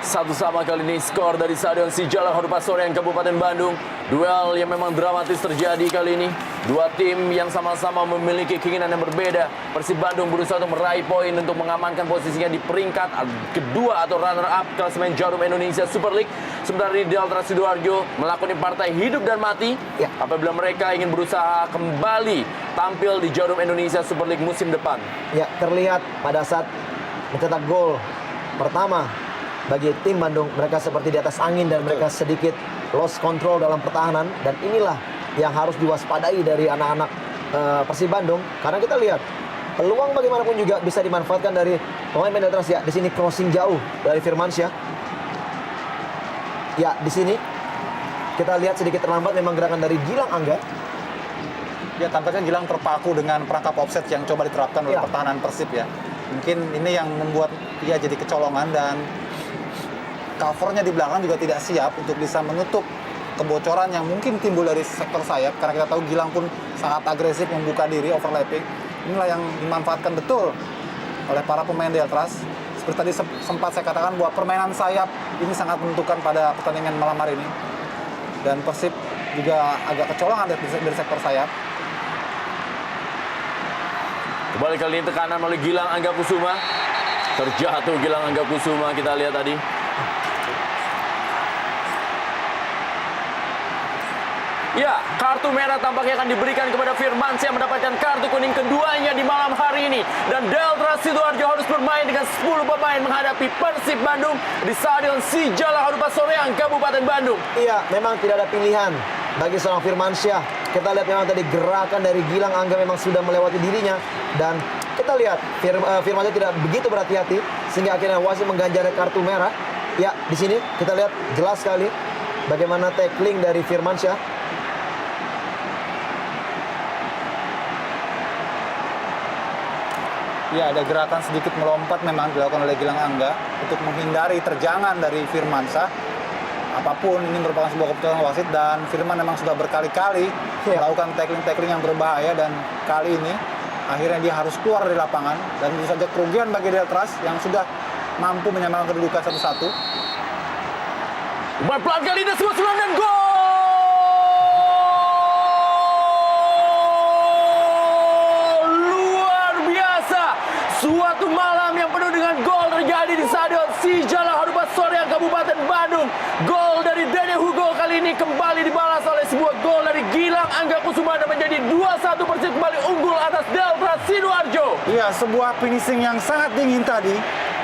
Satu sama kali ini skor dari Stadion Sijalak Harupat Soreang Kabupaten Bandung. Duel yang memang dramatis terjadi kali ini. Dua tim yang sama-sama memiliki keinginan yang berbeda. Persib Bandung berusaha untuk meraih poin untuk mengamankan posisinya di peringkat kedua atau runner-up klasemen Jarum Indonesia Super League. Sementara ini Delta Sidoarjo melakoni partai hidup dan mati Ya. apabila mereka ingin berusaha kembali tampil di Jarum Indonesia Super League musim depan. Ya, terlihat pada saat mencetak gol pertama bagi tim Bandung, mereka seperti di atas angin dan mereka sedikit lost control dalam pertahanan, dan inilah yang harus diwaspadai dari anak-anak Persib Bandung karena kita lihat peluang bagaimanapun juga bisa dimanfaatkan dari pemain Delta. Ya, di sini crossing jauh dari Firmansyah. Ya, di sini kita lihat sedikit terlambat memang gerakan dari Gilang Angga. Ya, tampaknya Gilang terpaku dengan perangkap offset yang coba diterapkan oleh Ya. pertahanan Persib ya. Mungkin ini yang membuat dia jadi kecolongan dan covernya di belakang juga tidak siap untuk bisa menutup kebocoran yang mungkin timbul dari sektor sayap karena kita tahu Gilang pun sangat agresif membuka diri overlapping. Inilah yang dimanfaatkan betul oleh para pemain Deltras. Seperti tadi sempat saya katakan bahwa permainan sayap ini sangat menentukan pada pertandingan malam hari ini. Dan Persib juga agak kecolongan dari sektor sayap. Kembali kali ini tekanan oleh Gilang Angga Kusuma. Terjatuh Gilang Angga Kusuma, kita lihat tadi. Ya, kartu merah tampaknya akan diberikan kepada Firmansyah mendapatkan kartu kuning keduanya di malam hari ini. Dan Delta Sidoarjo harus bermain dengan 10 pemain menghadapi Persib Bandung di Stadion Sijalak Harupat Soreang, Kabupaten Bandung. Iya, memang tidak ada pilihan bagi seorang Firmansyah. Kita lihat memang tadi gerakan dari Gilang Angga memang sudah melewati dirinya, dan kita lihat Firmansyah tidak begitu berhati-hati sehingga akhirnya wasit mengganjar kartu merah. Ya, di sini kita lihat jelas sekali bagaimana tackling dari Firmansyah. Ya, ada gerakan sedikit melompat memang dilakukan oleh Gilang Angga untuk menghindari terjangan dari Firmansyah. Apapun ini merupakan sebuah keputusan wasit dan Firman memang sudah berkali-kali melakukan tackling-tackling yang berbahaya dan kali ini akhirnya dia harus keluar dari lapangan dan tentu saja kerugian bagi Deltras yang sudah mampu menyamakan kedudukan 1-1. Umpan pelan kali ini sebuah serangan dan gol! Luar biasa! Suatu malam yang penuh dengan gol terjadi di Stadion Sijalak Harupat Soreang Kabupaten Bandung. Gol dari Dede Hugo kali ini kembali dibalas oleh sebuah gol dari Gilang Angga Kusuma dan menjadi 2-1 Persib kembali unggul atas Delta Sidoarjo. Iya, sebuah finishing yang sangat dingin tadi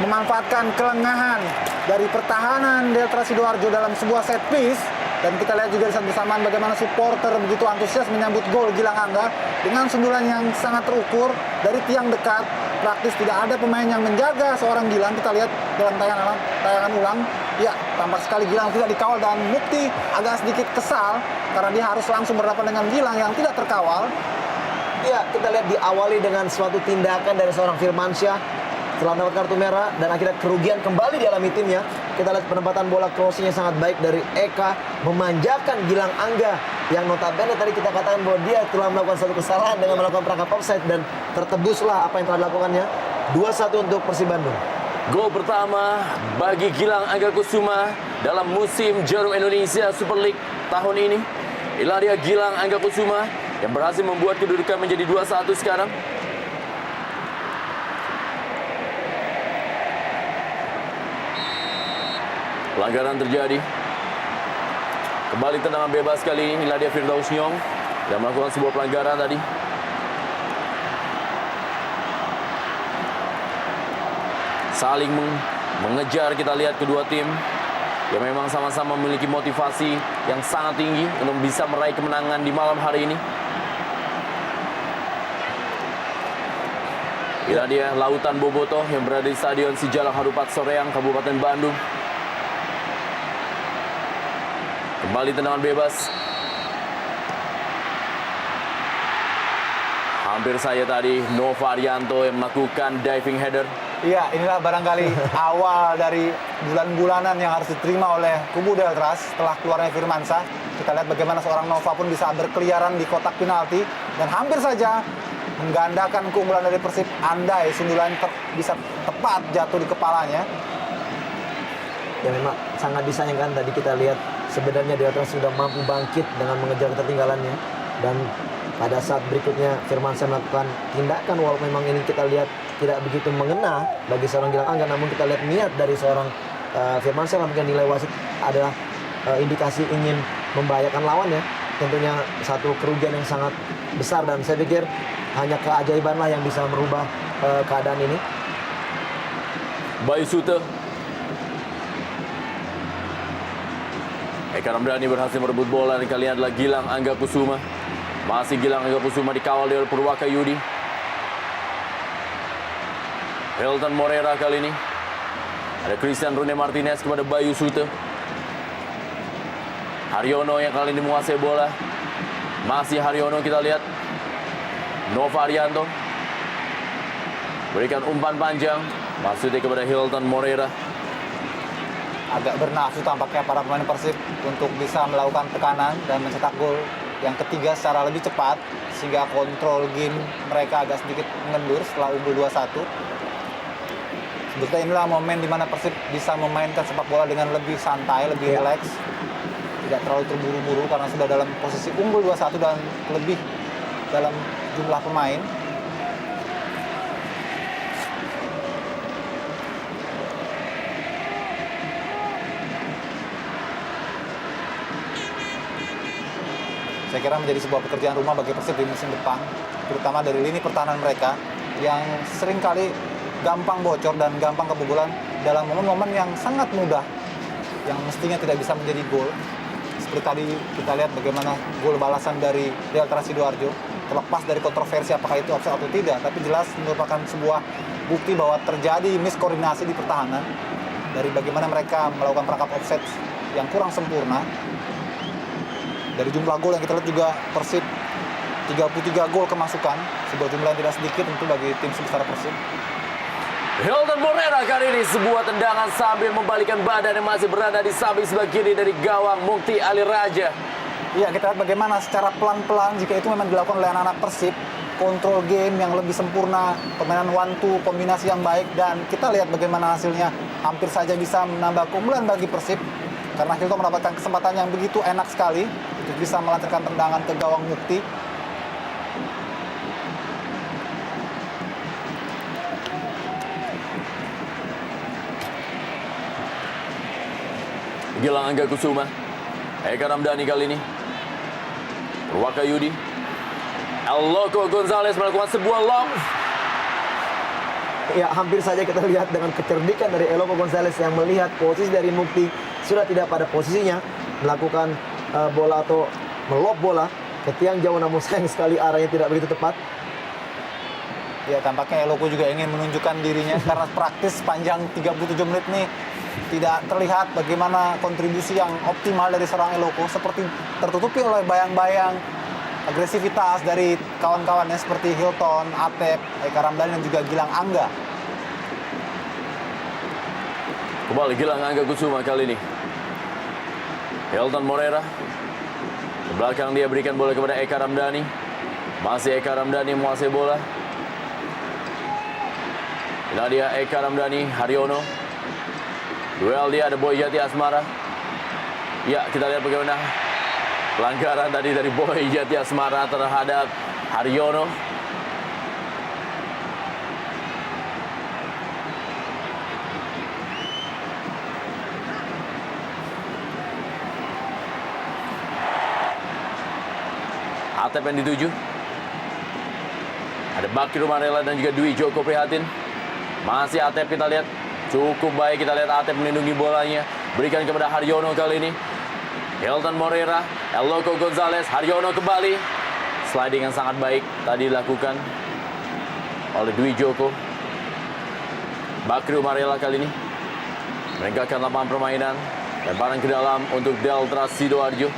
memanfaatkan kelengahan dari pertahanan Delta Sidoarjo dalam sebuah set piece, dan kita lihat juga di saat bersamaan bagaimana supporter begitu antusias menyambut gol Gilang Angga dengan sundulan yang sangat terukur dari tiang dekat. Praktis tidak ada pemain yang menjaga seorang Gilang. Kita lihat dalam tayangan ulang, ya tampak sekali Gilang tidak dikawal dan Mukti agak sedikit kesal karena dia harus langsung berhadapan dengan Gilang yang tidak terkawal. Ya, kita lihat diawali dengan suatu tindakan dari seorang Firmansyah setelah mendapat kartu merah dan akhirnya kerugian kembali dialami timnya. Kita lihat penempatan bola crossingnya sangat baik dari Eka, memanjakan Gilang Angga yang notabene tadi kita katakan bahwa dia telah melakukan satu kesalahan dengan melakukan perangkap offside, dan tertebuslah apa yang telah dilakukannya. 2-1 untuk Persib Bandung. Gol pertama bagi Gilang Angga Kusuma dalam musim Jarum Indonesia Super League tahun ini. Inilah dia Gilang Angga Kusuma yang berhasil membuat kedudukan menjadi 2-1 sekarang. Pelanggaran terjadi. Kembali tendangan bebas kali ini. Inilah dia Firdaus Nyong yang melakukan sebuah pelanggaran tadi. Saling mengejar, kita lihat kedua tim yang memang sama-sama memiliki motivasi yang sangat tinggi untuk bisa meraih kemenangan di malam hari ini. Inilah dia Lautan Bobotoh yang berada di Stadion Sijalak Harupat Soreang, Kabupaten Bandung. Kembali tendangan bebas. Hampir saja tadi Nova Arianto yang melakukan diving header. Iya, inilah barangkali awal dari bulan-bulanan yang harus diterima oleh kubu Deltras setelah keluarnya Firmansyah. Kita lihat bagaimana seorang Nova pun bisa berkeliaran di kotak penalti dan hampir saja menggandakan keunggulan dari Persib. Andai sundulan bisa tepat jatuh di kepalanya. Ya memang sangat disayangkan, tadi kita lihat sebenarnya Deltras sudah mampu bangkit dengan mengejar ketertinggalannya, dan pada saat berikutnya Firmansyah melakukan tindakan walaupun memang ini kita lihat tidak begitu mengena bagi seorang Gilang Angga, namun kita lihat niat dari seorang Firmansyah memberikan nilai wasit adalah indikasi ingin membahayakan lawannya. Tentunya satu kerugian yang sangat besar, dan saya pikir hanya keajaibanlah yang bisa merubah keadaan ini. Bayu Sute. Eka Ramdhani berhasil merebut bola dan kali ini adalah Gilang Angga Kusuma. Masih Gilang Angga Kusuma dikawal oleh Purwaka Yudi. Hilton Morera kali ini. Ada Christian Rune Martinez kepada Bayu Sute. Haryono yang kali ini menguasai bola. Masih Haryono, kita lihat. Nova Arianto. Berikan umpan panjang. Maksudnya kepada Hilton Morera. Agak bernafsu tampaknya para pemain Persib untuk bisa melakukan tekanan dan mencetak gol yang ketiga secara lebih cepat, sehingga kontrol game mereka agak sedikit mengendur setelah unggul 2-1. Sebetulnya inilah momen di mana Persib bisa memainkan sepak bola dengan lebih santai, lebih rileks, tidak terlalu terburu-buru karena sudah dalam posisi unggul 2-1 dan lebih dalam jumlah pemain. Saya kira menjadi sebuah pekerjaan rumah bagi Persib di musim depan, terutama dari lini pertahanan mereka yang seringkali gampang bocor dan gampang kebobolan dalam momen-momen yang sangat mudah, yang mestinya tidak bisa menjadi gol. Seperti tadi kita lihat bagaimana gol balasan dari Deltras Sidoarjo, terlepas dari kontroversi apakah itu offside atau tidak, tapi jelas merupakan sebuah bukti bahwa terjadi miskoordinasi di pertahanan dari bagaimana mereka melakukan perangkap offside yang kurang sempurna. Dari jumlah gol yang kita lihat juga Persib 33 gol kemasukan, sebuah jumlah yang tidak sedikit tentu bagi tim sebesar Persib. Hilton Morera kali ini sebuah tendangan sambil membalikkan badan yang masih berada di samping sebelah kiri dari gawang Mukti Ali Raja. Iya, kita lihat bagaimana secara pelan-pelan jika itu memang dilakukan oleh anak-anak Persib, kontrol game yang lebih sempurna, permainan one two, kombinasi yang baik, dan kita lihat bagaimana hasilnya hampir saja bisa menambah keunggulan bagi Persib karena Hilton mendapatkan kesempatan yang begitu enak sekali untuk bisa melancarkan tendangan ke gawang Mukti. Gilang Angga Kusuma. Eka Ramdhani kali ini. Purwaka Yudi. El Loco Gonzalez melakukan sebuah long. Ya, hampir saja kita lihat dengan kecerdikan dari Eloko Gonzalez yang melihat posisi dari Mukti sudah tidak pada posisinya, melakukan bola atau melob bola ke tiang jauh, namun sayang sekali arahnya tidak begitu tepat. Ya, tampaknya Eloko juga ingin menunjukkan dirinya karena praktis sepanjang 37 menit nih tidak terlihat bagaimana kontribusi yang optimal dari seorang Eloko, seperti tertutupi oleh bayang-bayang agresivitas dari kawan-kawannya seperti Hilton, Atep, Eka Ramdhani dan juga Gilang Angga. Kembali Gilang Angga Kusuma kali ini. Hilton Morera. Ke belakang dia berikan bola kepada Eka Ramdhani. Masih Eka Ramdhani menguasai bola. Ini dia Eka Ramdhani, Haryono. Duel dia ada Boy Jati Asmara. Ya, kita lihat bagaimana pelanggaran tadi dari Boy Jati Asmara terhadap Haryono. Atep yang dituju. Ada Bakir Marela dan juga Dwi Joko Prihatin. Masih Atep, kita lihat cukup baik, kita lihat Atep melindungi bolanya. Berikan kepada Haryono kali ini. Hilton Morera, El Loco Gonzalez, Haryono kembali. Sliding yang sangat baik tadi dilakukan oleh Dwi Joko. Bakri Umarela kali ini meninggalkan lapangan permainan. Lemparan ke dalam untuk Deltras Sidoarjo.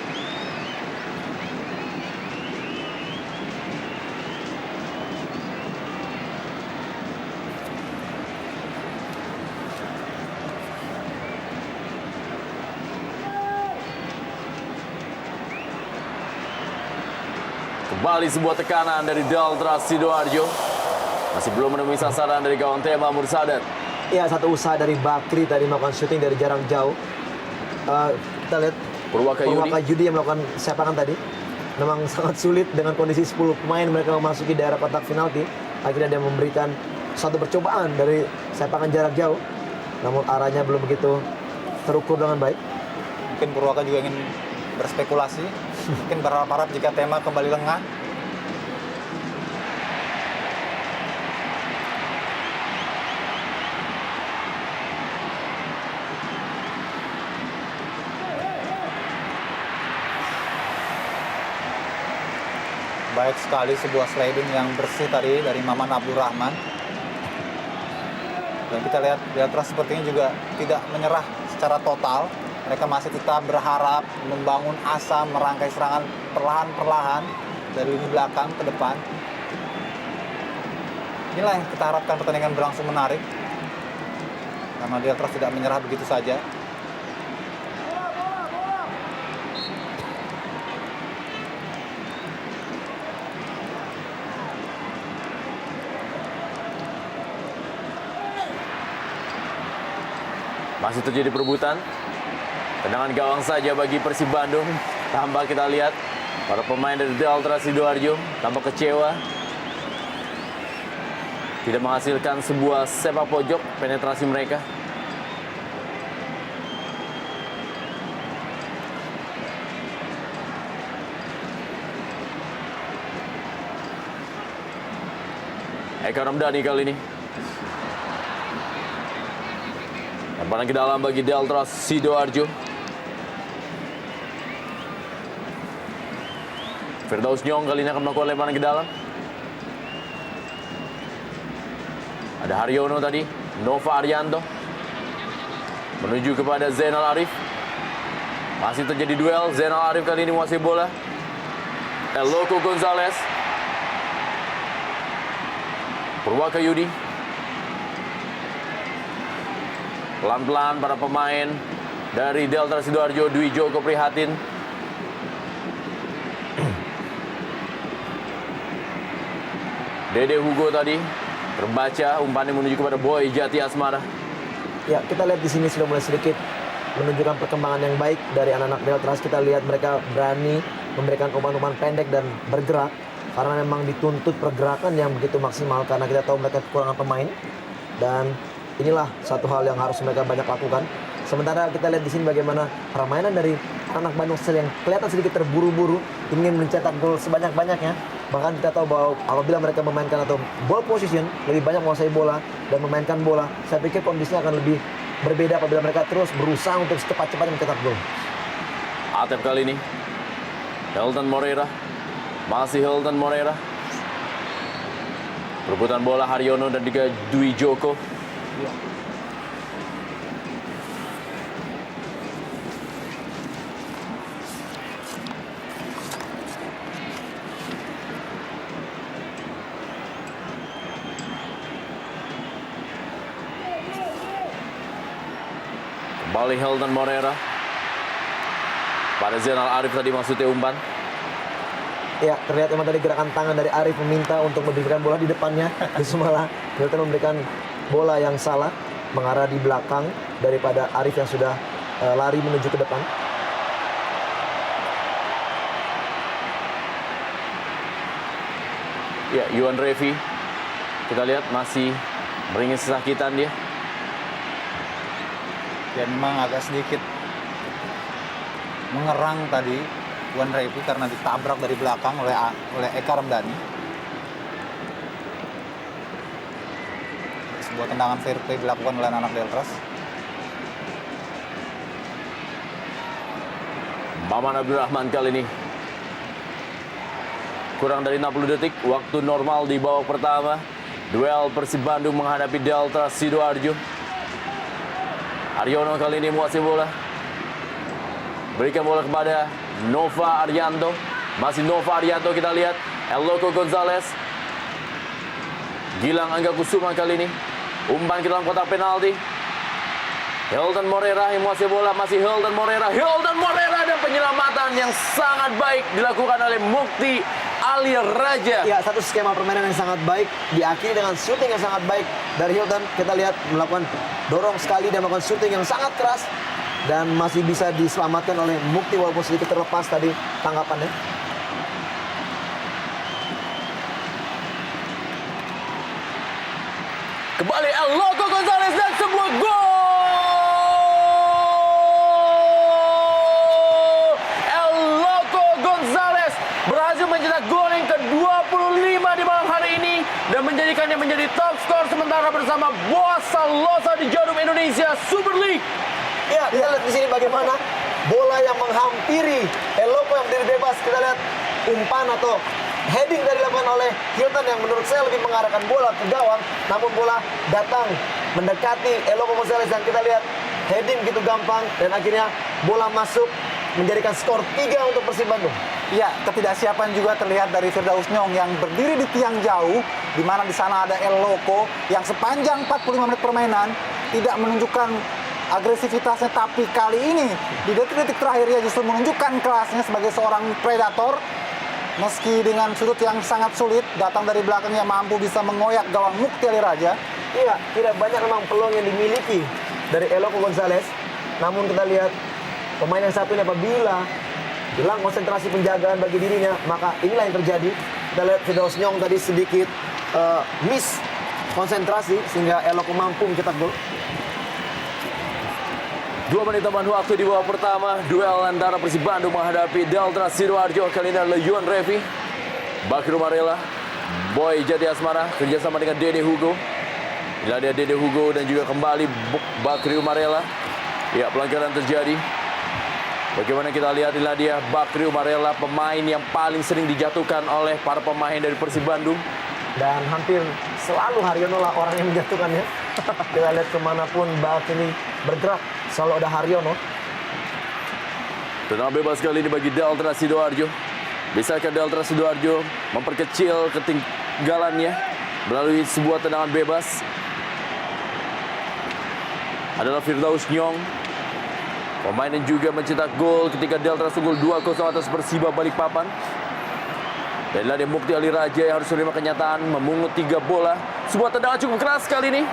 Kembali sebuah tekanan dari Deltras Sidoarjo. Masih belum menemui sasaran dari gawang Tema Mursadat. Ya, satu usaha dari Bakri tadi melakukan syuting dari jarak jauh. Kita lihat Purwakayudi yang melakukan sepakan tadi. Memang sangat sulit dengan kondisi 10 pemain mereka memasuki daerah kotak penalti. Akhirnya dia memberikan satu percobaan dari sepakan jarak jauh. Namun arahnya belum begitu terukur dengan baik. Mungkin Purwaka juga ingin berspekulasi. Mungkin berharap jika Tema kembali lengah. Baik sekali sebuah sliding yang bersih tadi dari Maman Abdurrahman. Dan kita lihat Deltras sepertinya juga tidak menyerah secara total. Mereka masih tetap berharap membangun asa merangkai serangan perlahan-perlahan dari lini belakang ke depan. Inilah yang kita harapkan pertandingan berlangsung menarik. Karena Deltras tidak menyerah begitu saja. Masih terjadi perebutan. Tendangan gawang saja bagi Persib Bandung. Tambah kita lihat para pemain dari Deltras Sidoarjo tampak kecewa. Tidak menghasilkan sebuah sepak pojok penetrasi mereka. Eka Ramdhani kali ini. Lemparan ke dalam bagi Deltras Sidoarjo. Firdaus Nyong kali ini akan melakukan lemparan ke dalam. Ada Haryono tadi, Nova Arianto menuju kepada Zainal Arif. Masih terjadi duel. Zainal Arif kali ini menguasai bola. Eloko Gonzalez. Purwakayudi. Pelan-pelan para pemain dari Deltras Sidoarjo. Dwi Joko prihatin. Dede Hugo tadi terbaca umpannya menuju kepada Boy Jati Asmara. Ya, kita lihat di sini sudah mulai sedikit menunjukkan perkembangan yang baik dari anak-anak Deltras. Kita lihat mereka berani memberikan umpan-umpan pendek dan bergerak karena memang dituntut pergerakan yang begitu maksimal karena kita tahu mereka kekurangan pemain. Dan inilah satu hal yang harus mereka banyak lakukan. Sementara kita lihat di sini bagaimana permainan dari anak Bandung yang kelihatan sedikit terburu-buru, ingin mencetak gol sebanyak-banyaknya. Bahkan kita tahu bahwa apabila mereka memainkan atau ball position, lebih banyak menguasai bola dan memainkan bola, saya pikir kondisinya akan lebih berbeda apabila mereka terus berusaha untuk secepat-cepatnya mencetak gol. Atep kali ini Hilton Moreira. Masih Hilton Moreira. Perebutan bola Haryono dan juga Dwi Joko. Kembali Hilton Moreira. Pada Zainal Arif tadi maksudnya umpan. Ya, terlihat memang tadi gerakan tangan dari Arif meminta untuk memberikan bola di depannya. Justru malah Hilton memberikan bola yang salah, mengarah di belakang daripada Arif yang sudah lari menuju ke depan. Ya, Yuan Revi. Kita lihat masih meringis kesakitan dia. Dan memang agak sedikit mengerang tadi Wan Revi karena ditabrak dari belakang oleh Eka Ramdhani. Sebuah tendangan fair play dilakukan oleh anak Deltras. Maman Abdurrahman kali ini. Kurang dari 60 detik waktu normal di babak pertama. Duel Persib Bandung menghadapi Delta Sidoarjo. Aryono kali ini menguasai bola. Berikan bola kepada Nova Arianto. Masih Nova Arianto, kita lihat. Eloko Gonzalez. Gilang Angga Kusuma kali ini. Umpan ke dalam kotak penalti. Hilton Morera yang menguasai bola. Masih Hilton Morera. Hilton Morera, dan penyelamatan yang sangat baik dilakukan oleh Mukti Ali Raja. Ya, satu skema permainan yang sangat baik, diakhiri dengan shooting yang sangat baik dari Hilton. Kita lihat melakukan dorong sekali dan melakukan shooting yang sangat keras. Dan masih bisa diselamatkan oleh Mukti walaupun sedikit terlepas tadi tangkapannya. Kembali Eloko Gonzalez dan sebuah gol. Eloko Gonzalez berhasil mencetak gol yang ke-25 di malam hari ini dan menjadikannya menjadi top skor sementara bersama Boas Salosa di Jarum Indonesia Super League. Ya, kita lihat di sini bagaimana bola yang menghampiri Eloko yang berdiri bebas. Kita lihat umpan atau heading dari dilakukan oleh Hilton yang menurut saya lebih mengarahkan bola ke gawang, namun bola datang mendekati Eloko Gonzalez dan kita lihat heading gitu gampang dan akhirnya bola masuk menjadikan skor 3 untuk Persib Bandung. Ya, ketidaksiapan juga terlihat dari Firdaus Nyong yang berdiri di tiang jauh, di mana di sana ada Eloko yang sepanjang 45 menit permainan tidak menunjukkan agresivitasnya, tapi kali ini di detik-detik terakhir ia justru menunjukkan kelasnya sebagai seorang predator. Meski dengan sudut yang sangat sulit, datang dari belakangnya mampu bisa mengoyak gawang Mukti Ali Raja. Iya, tidak banyak memang peluang yang dimiliki dari Eloko Gonzalez. Namun kita lihat pemain yang satu ini apabila hilang konsentrasi penjagaan bagi dirinya, maka inilah yang terjadi. Kita lihat Firdaus Nyong tadi sedikit miss konsentrasi sehingga Eloko mampu mencetak gol. 2 menit tambahan waktu di babak pertama. Duel antara Persib Bandung menghadapi Delta Sidoarjo. Kali ini adalah Yuan Revi, Bakri Umarela, Boy Jati Asmara kerjasama dengan Dede Hugo. Inilah dia Dede Hugo dan juga kembali Bakri Umarela. Ya, pelanggaran terjadi. Bagaimana kita lihat, inilah dia Bakri Umarela, pemain yang paling sering dijatuhkan oleh para pemain dari Persib Bandung. Dan hampir selalu Haryono lah orang yang menjatuhkannya. Kita lihat kemanapun Bakri ini bergerak, selalu ada Haryono. Tenang bebas kali ini bagi Delta Sidoarjo. Bisakah Delta Sidoarjo memperkecil ketinggalannya melalui sebuah tendangan bebas? Adalah Firdaus Nyong, pemain yang juga mencetak gol ketika Delta unggul 2-0 atas Persiba Balikpapan. Dan inilah dia Mukti Ali Raja yang harus menerima kenyataan memungut 3 bola. Sebuah tendangan cukup keras kali ini,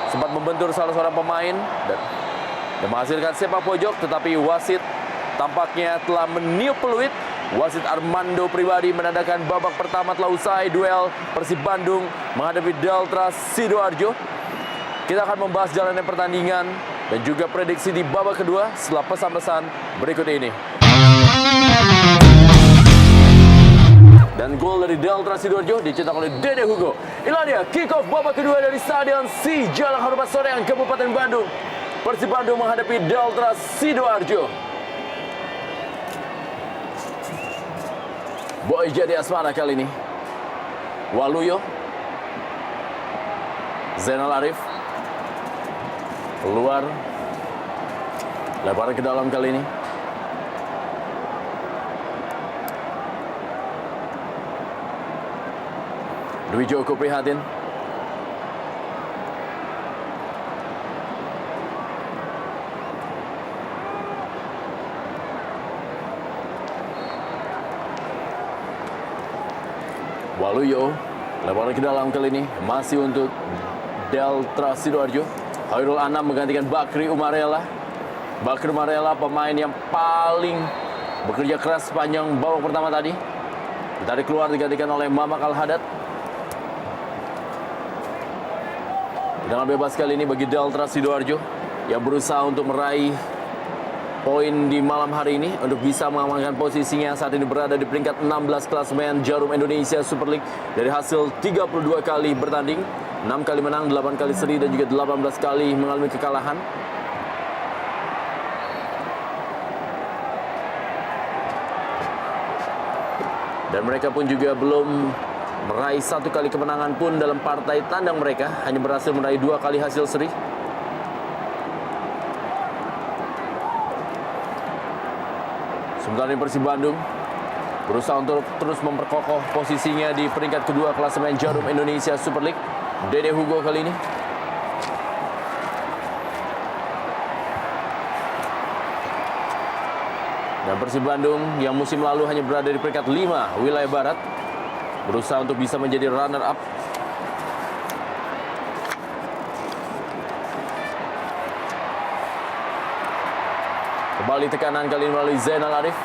sempat membentur salah seorang pemain dan menghasilkan sepak pojok, tetapi wasit tampaknya telah meniup peluit. Wasit Armando Pribadi menandakan babak pertama telah usai. Duel Persib Bandung menghadapi Delta Sidoarjo. Kita akan membahas jalannya pertandingan dan juga prediksi di babak kedua setelah pesan-pesan berikut ini. Dan gol dari Delta Sidoarjo dicetak oleh Dede Hugo. Inilah dia kick off babak kedua dari Stadion Si Jalan Harupat Soreang, Kabupaten Bandung. Persib Bandung menghadapi Delta Sidoarjo. Boy Jati Asmara kali ini. Waluyo. Zainal Arif. Keluar. Lebaran ke dalam kali ini. Dwi Joko Prihatin. Waluyo, lebaran ke dalam kali ini masih untuk Delta Sidoarjo. Hairul Anam menggantikan Bakri Umarela. Bakri Umarela pemain yang paling bekerja keras sepanjang babak pertama tadi. Ditarik keluar digantikan oleh Mamak Al-Hadad. Dengan bebas kali ini bagi Delta Sidoarjo yang berusaha untuk meraih poin di malam hari ini untuk bisa mengamankan posisinya saat ini berada di peringkat 16 klasemen Jarum Indonesia Super League dari hasil 32 kali bertanding, 6 kali menang, 8 kali seri dan juga 18 kali mengalami kekalahan. Dan mereka pun juga belum meraih 1 kali kemenangan pun dalam partai tandang mereka, hanya berhasil meraih 2 kali hasil seri. Sementara Persib Bandung berusaha untuk terus memperkokoh posisinya di peringkat kedua klasemen Jarum Indonesia Super League. Dede Hugo kali ini. Dan Persib Bandung yang musim lalu hanya berada di peringkat 5 wilayah barat, berusaha untuk bisa menjadi runner up. Kembali tekanan kali ini melalui Zainal Arif.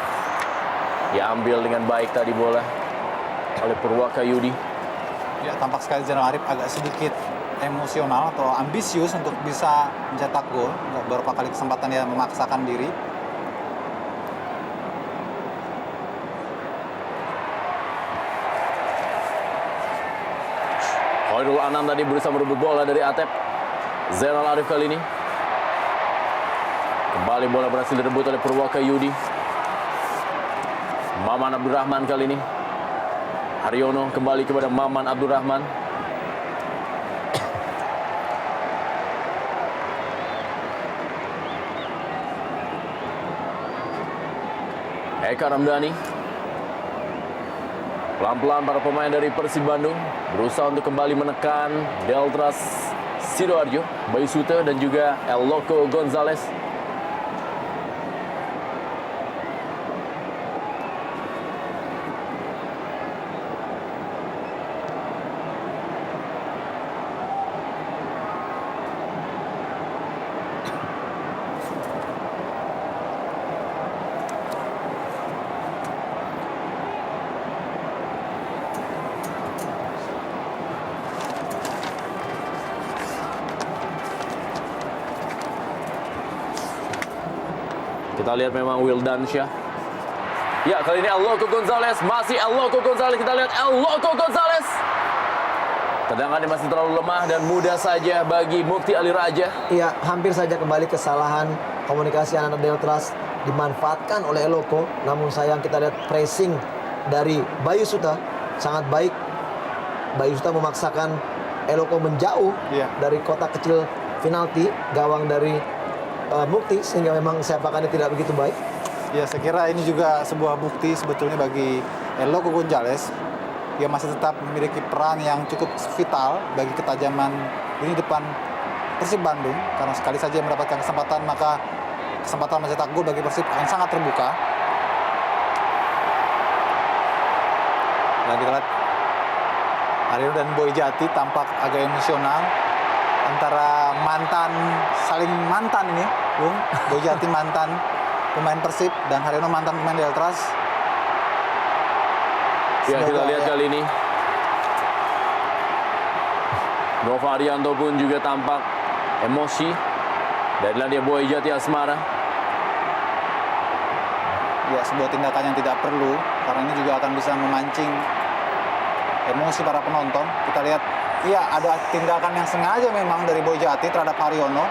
Diambil dengan baik tadi bola oleh Purwakayudi. Ya, tampak sekali Zainal Arif agak sedikit emosional atau ambisius untuk bisa mencetak gol. Beberapa kali kesempatan dia memaksakan diri. Khairul Anam tadi berusaha merebut bola dari Atep. Zainal Arif kali ini. Kembali bola berhasil direbut oleh Purwakayudi. Maman Abdurrahman kali ini. Haryono kembali kepada Maman Abdurrahman. Eka Ramdhani. Pelan-pelan para pemain dari Persib Bandung berusaha untuk kembali menekan Deltras Sidoarjo, Bayu Sute dan juga El Loco Gonzalez. Kita lihat memang Wildansyah. Ya, kali ini El Loco Gonzalez. Masih El Loco Gonzalez. Kita lihat El Loco Gonzalez. Tendangannya masih terlalu lemah dan mudah saja bagi Mukti Ali Raja. Iya, hampir saja kembali kesalahan komunikasi anak-anak Deltras dimanfaatkan oleh Eloko. Namun sayang kita lihat pressing dari Bayu Suta sangat baik. Bayu Suta memaksakan Eloko menjauh dari kotak kecil penalti gawang dari Mukti, sehingga memang sepakannya tidak begitu baik. Ya, saya kira ini juga sebuah bukti sebetulnya bagi El Loco Gonzalez. Dia masih tetap memiliki peran yang cukup vital bagi ketajaman lini depan Persib Bandung, karena sekali saja mendapatkan kesempatan maka kesempatan mencetak gol bagi Persib akan sangat terbuka. Dan kita lihat Aryo dan Boy Jati tampak agak emosional, antara saling mantan ini, Bung. Boy Jati mantan pemain Persib dan Haryono mantan pemain Deltras. Ya, kita lihat kali ini Nova Arianto pun juga tampak emosi. Dan dia Boy Jati Asmara. Ya, sebuah tindakan yang tidak perlu, karena ini juga akan bisa memancing emosi para penonton. Kita lihat, iya, ada tindakan yang sengaja memang dari Boy Jati terhadap Haryono.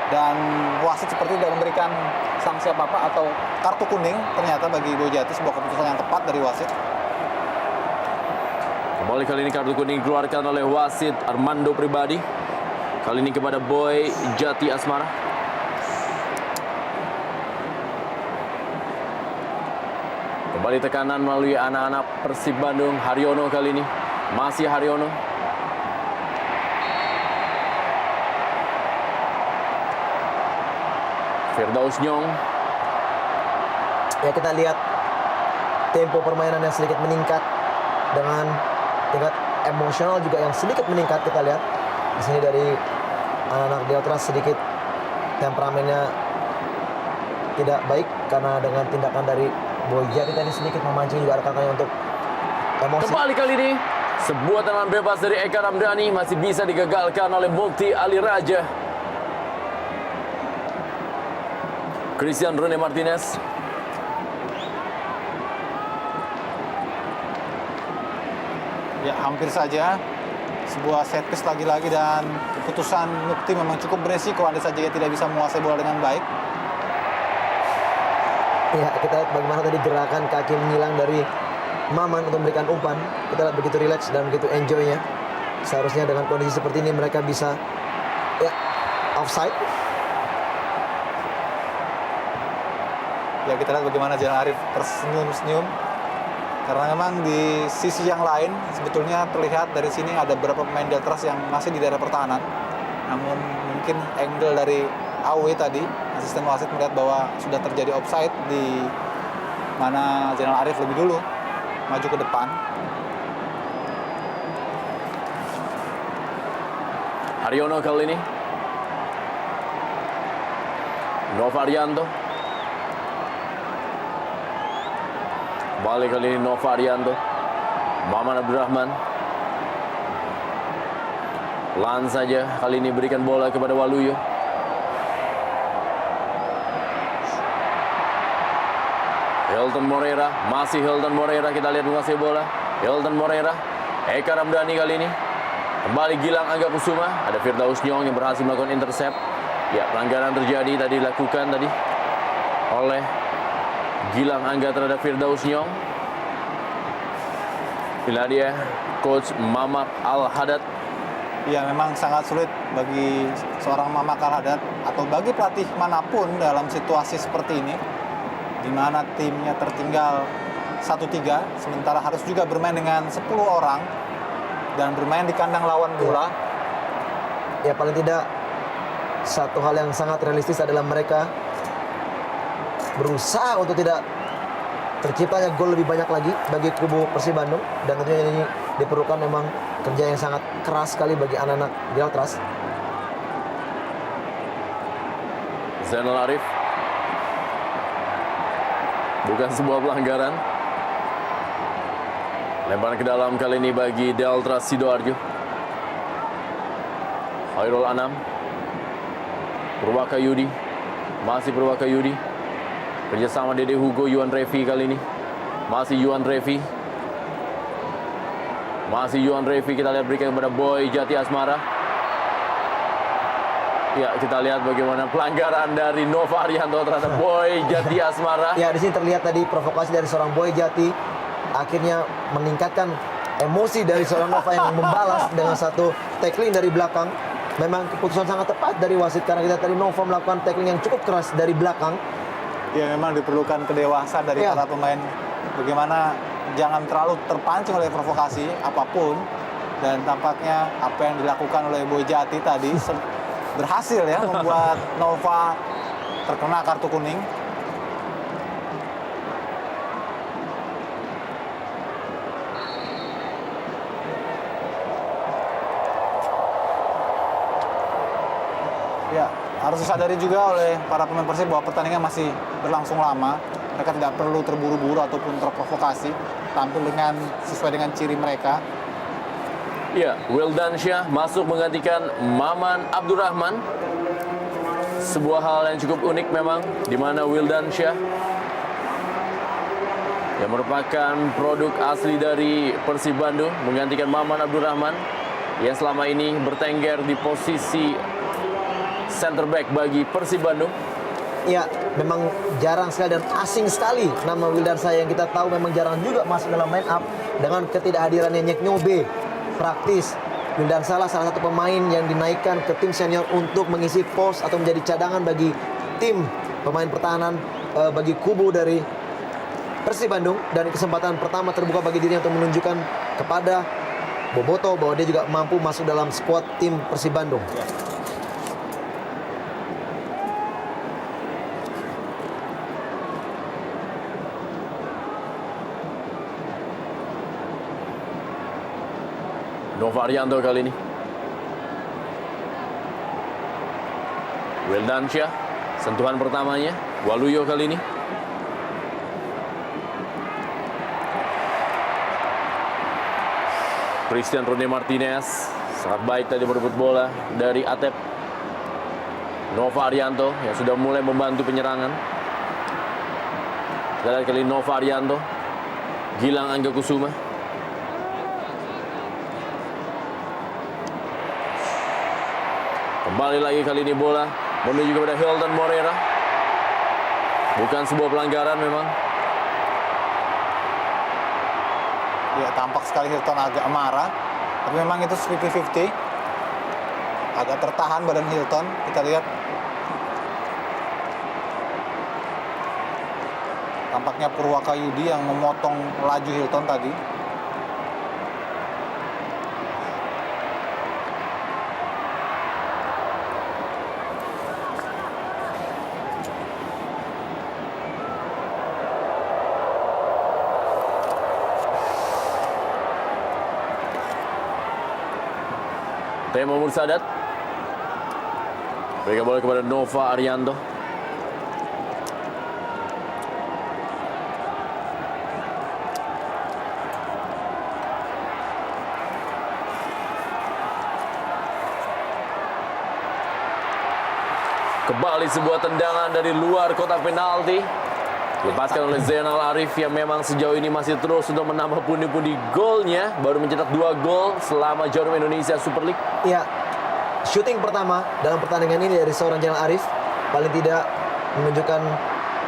Dan wasit seperti tidak memberikan sanksi apa-apa atau kartu kuning ternyata bagi Boy Jati, sebuah keputusan yang tepat dari wasit. Kembali kali ini kartu kuning dikeluarkan oleh wasit Armando Pribadi. Kali ini kepada Boy Jati Asmara. Kembali tekanan melalui anak-anak Persib Bandung. Haryono kali ini. Masih Haryono. Firdaus Nyong. Ya, kita lihat tempo permainan yang sedikit meningkat dengan tingkat emosional juga yang sedikit meningkat. Kita lihat di sini dari anak-anak Deltras sedikit temperamennya tidak baik karena dengan tindakan dari Boy Jati tadi sedikit memancing juga rekan-rekannya untuk emosi. Kembali kali ini sebuah tendangan bebas dari Eka Ramdhani masih bisa digagalkan oleh Mukti Ali Raja. Christian Rene Martinez. Ya, hampir saja sebuah set piece lagi-lagi, dan keputusan Mukti memang cukup beresiko andai saja dia tidak bisa menguasai bola dengan baik. Ya, kita lihat bagaimana tadi gerakan kaki menyilang dari Maman untuk memberikan umpan. Kita lihat begitu rileks dan begitu enjoy-nya. Seharusnya dengan kondisi seperti ini mereka bisa ya offside. Ya kita lihat bagaimana Zainal Arif tersenyum-senyum. Karena memang di sisi yang lain sebetulnya terlihat dari sini ada beberapa pemain Deltras yang masih di daerah pertahanan. Namun mungkin angle dari AW tadi, asisten wasit melihat bahwa sudah terjadi offside di mana Zainal Arif lebih dulu maju ke depan. Haryono kali ini. Nova Arianto. Balik kali ini Nova Arianto. Maman Abdurrahman. Lan saja kali ini berikan bola kepada Waluyo. Hilton Moreira, masih Hilton Moreira, kita lihat menguasai bola. Hilton Moreira, Eka Ramdhani kali ini. Kembali Gilang Angga Kusuma, ada Firdaus Nyong yang berhasil melakukan intercept. Ya, pelanggaran terjadi tadi dilakukan tadi oleh Gilang Angga terhadap Firdaus Nyong. Inilah dia Coach Mamat Al-Haddad. Ya memang sangat sulit bagi seorang Mamat Al-Haddad atau bagi pelatih manapun dalam situasi seperti ini, di mana timnya tertinggal 1-3, sementara harus juga bermain dengan 10 orang dan bermain di kandang lawan pula. Ya paling tidak satu hal yang sangat realistis adalah mereka berusaha untuk tidak terciptanya gol lebih banyak lagi bagi kubu Persib Bandung, dan tentunya ini diperlukan memang kerja yang sangat keras sekali bagi anak-anak Deltras. Zainal Arif. Bukan sebuah pelanggaran. Lemparan ke dalam kali ini bagi Deltras Sidoarjo. Khairul Anam. Purwaka Yudi. Masih Purwaka Yudi. Kerjasama Dede Hugo, Yuan Revi kali ini. Masih Yuan Revi. Masih Yuan Revi, kita lihat berikan kepada Boy Jati Asmara. Ya, kita lihat bagaimana pelanggaran dari Nova Arianto terhadap Boy Jati Asmara. Ya, di sini terlihat tadi provokasi dari seorang Boy Jati akhirnya meningkatkan emosi dari seorang Nova yang membalas dengan satu tackling dari belakang. Memang keputusan sangat tepat dari wasit karena kita tadi Nova melakukan tackling yang cukup keras dari belakang. Ya memang diperlukan kedewasaan dari para pemain. Bagaimana jangan terlalu terpancing oleh provokasi apapun, dan tampaknya apa yang dilakukan oleh Boy Jati tadi berhasil ya membuat Nova terkena kartu kuning. Ya, harus disadari juga oleh para pemain Persib bahwa pertandingan masih berlangsung lama. Mereka tidak perlu terburu-buru ataupun terprovokasi, tampil sesuai dengan ciri mereka. Ya, Wildansyah masuk menggantikan Maman Abdurrahman. Sebuah hal yang cukup unik memang, di mana Wildansyah yang merupakan produk asli dari Persib Bandung menggantikan Maman Abdurrahman yang selama ini bertengger di posisi center back bagi Persib Bandung. Ya, memang jarang sekali dan asing sekali nama Wildansyah yang kita tahu memang jarang juga masuk dalam line up dengan ketidakhadirannya Nyek Nyobe. Praktis, Wildansyah salah satu pemain yang dinaikkan ke tim senior untuk mengisi pos atau menjadi cadangan bagi tim pemain pertahanan bagi kubu dari Persib Bandung, dan kesempatan pertama terbuka bagi dirinya untuk menunjukkan kepada Boboto bahwa dia juga mampu masuk dalam skuad tim Persib Bandung. Nova Arianto kali ini. Wildansyah, sentuhan pertamanya. Waluyo kali ini. Christian Rone Martinez sangat baik tadi merebut bola dari Atep. Nova Arianto yang sudah mulai membantu penyerangan. Kita lihat kali Nova Arianto. Gilang Angga Kusuma. Kembali lagi kali ini bola menuju kepada Hilton Moreira. Bukan sebuah pelanggaran memang. Ya, tampak sekali Hilton agak marah. Tapi memang itu 50-50. Agak tertahan badan Hilton. Kita lihat. Tampaknya Purwakayudi yang memotong laju Hilton tadi. Temo Mursadat. Berikan bola kepada Nova Arianto. Kembali sebuah tendangan dari luar kotak penalti. Lepaskan oleh Zainal Arif yang memang sejauh ini masih terus untuk menambah pundi-pundi golnya. Baru mencetak 2 gol selama Jarum Indonesia Super League. Ya, syuting pertama dalam pertandingan ini dari seorang Zainal Arif paling tidak menunjukkan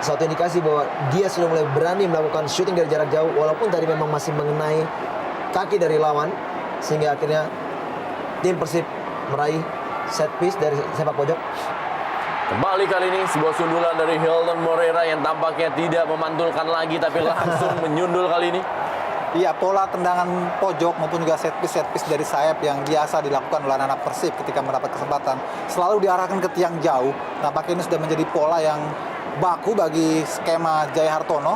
suatu indikasi bahwa dia sudah mulai berani melakukan syuting dari jarak jauh, walaupun tadi memang masih mengenai kaki dari lawan, sehingga akhirnya tim Persib meraih set piece dari sepak pojok. Kembali kali ini sebuah sundulan dari Hilton Moreira yang tampaknya tidak memantulkan lagi tapi langsung menyundul kali ini. Iya, pola tendangan pojok maupun juga set piece dari sayap yang biasa dilakukan oleh anak Persib ketika mendapat kesempatan selalu diarahkan ke tiang jauh. Nampaknya ini sudah menjadi pola yang baku bagi skema Jaya Hartono.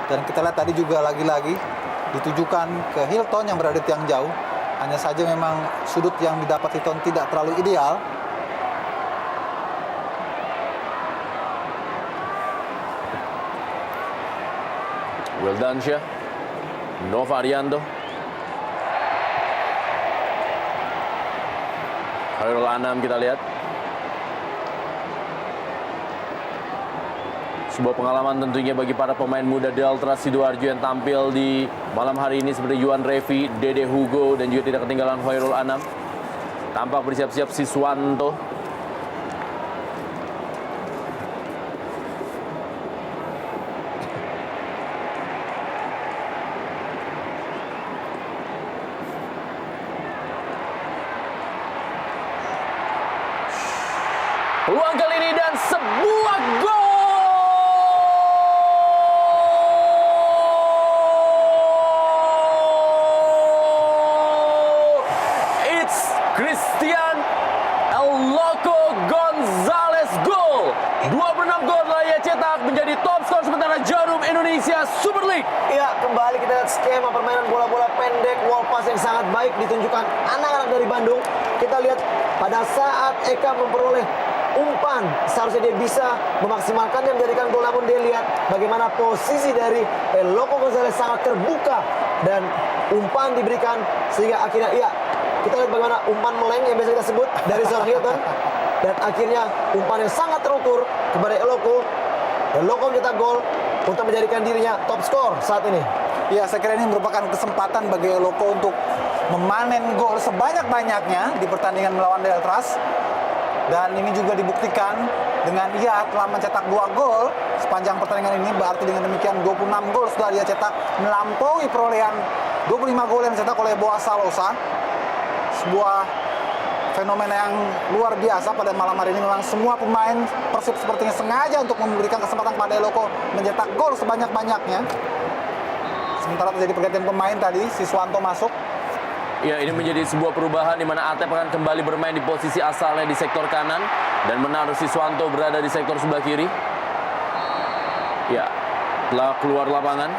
Dan kita lihat tadi juga lagi-lagi ditujukan ke Hilton yang berada di tiang jauh. Hanya saja memang sudut yang didapat Hilton tidak terlalu ideal. Wildansyah, Nova Arianto, Khairul Anam kita lihat. Sebuah pengalaman tentunya bagi para pemain muda Delta Sidoarjo yang tampil di malam hari ini seperti Yuan Revi, Dede Hugo, dan juga tidak ketinggalan Khairul Anam. Tampak bersiap-siap Siswanto. Peluang kali ini dan sebuah gol! It's Christian El Loco Gonzalez gol! 26 gol telah ia cetak menjadi top skor sementara Jarum Indonesia Super League. Ya, kembali kita lihat skema permainan bola-bola pendek, wall pass yang sangat baik ditunjukkan anak-anak dari Bandung. Kita lihat pada saat Eka memperoleh umpan, seharusnya dia bisa memaksimalkannya menjadikan gol, namun dia lihat bagaimana posisi dari El Loco Gonzalez sangat terbuka dan umpan diberikan sehingga akhirnya kita lihat bagaimana umpan meleng yang biasa kita sebut dari seorang Hilton, dan akhirnya umpan yang sangat terukur kepada El Loco. El Loco mencetak gol untuk menjadikan dirinya top skor saat ini. Ya, saya kira ini merupakan kesempatan bagi El Loco untuk memanen gol sebanyak-banyaknya di pertandingan melawan Deltras. Dan ini juga dibuktikan dengan ia telah mencetak 2 gol sepanjang pertandingan ini. Berarti dengan demikian 26 gol sudah dia cetak, melampaui perolehan 25 gol yang dicetak oleh Boa Salosa. Sebuah fenomena yang luar biasa pada malam hari ini. Memang semua pemain Persib sepertinya sengaja untuk memberikan kesempatan kepada El Loco mencetak gol sebanyak-banyaknya. Sementara terjadi pergantian pemain tadi, Siswanto masuk. Ya, ini menjadi sebuah perubahan di mana Atep akan kembali bermain di posisi asalnya di sektor kanan dan menaruh Siswanto berada di sektor sebelah kiri. Ya, telah keluar lapangan.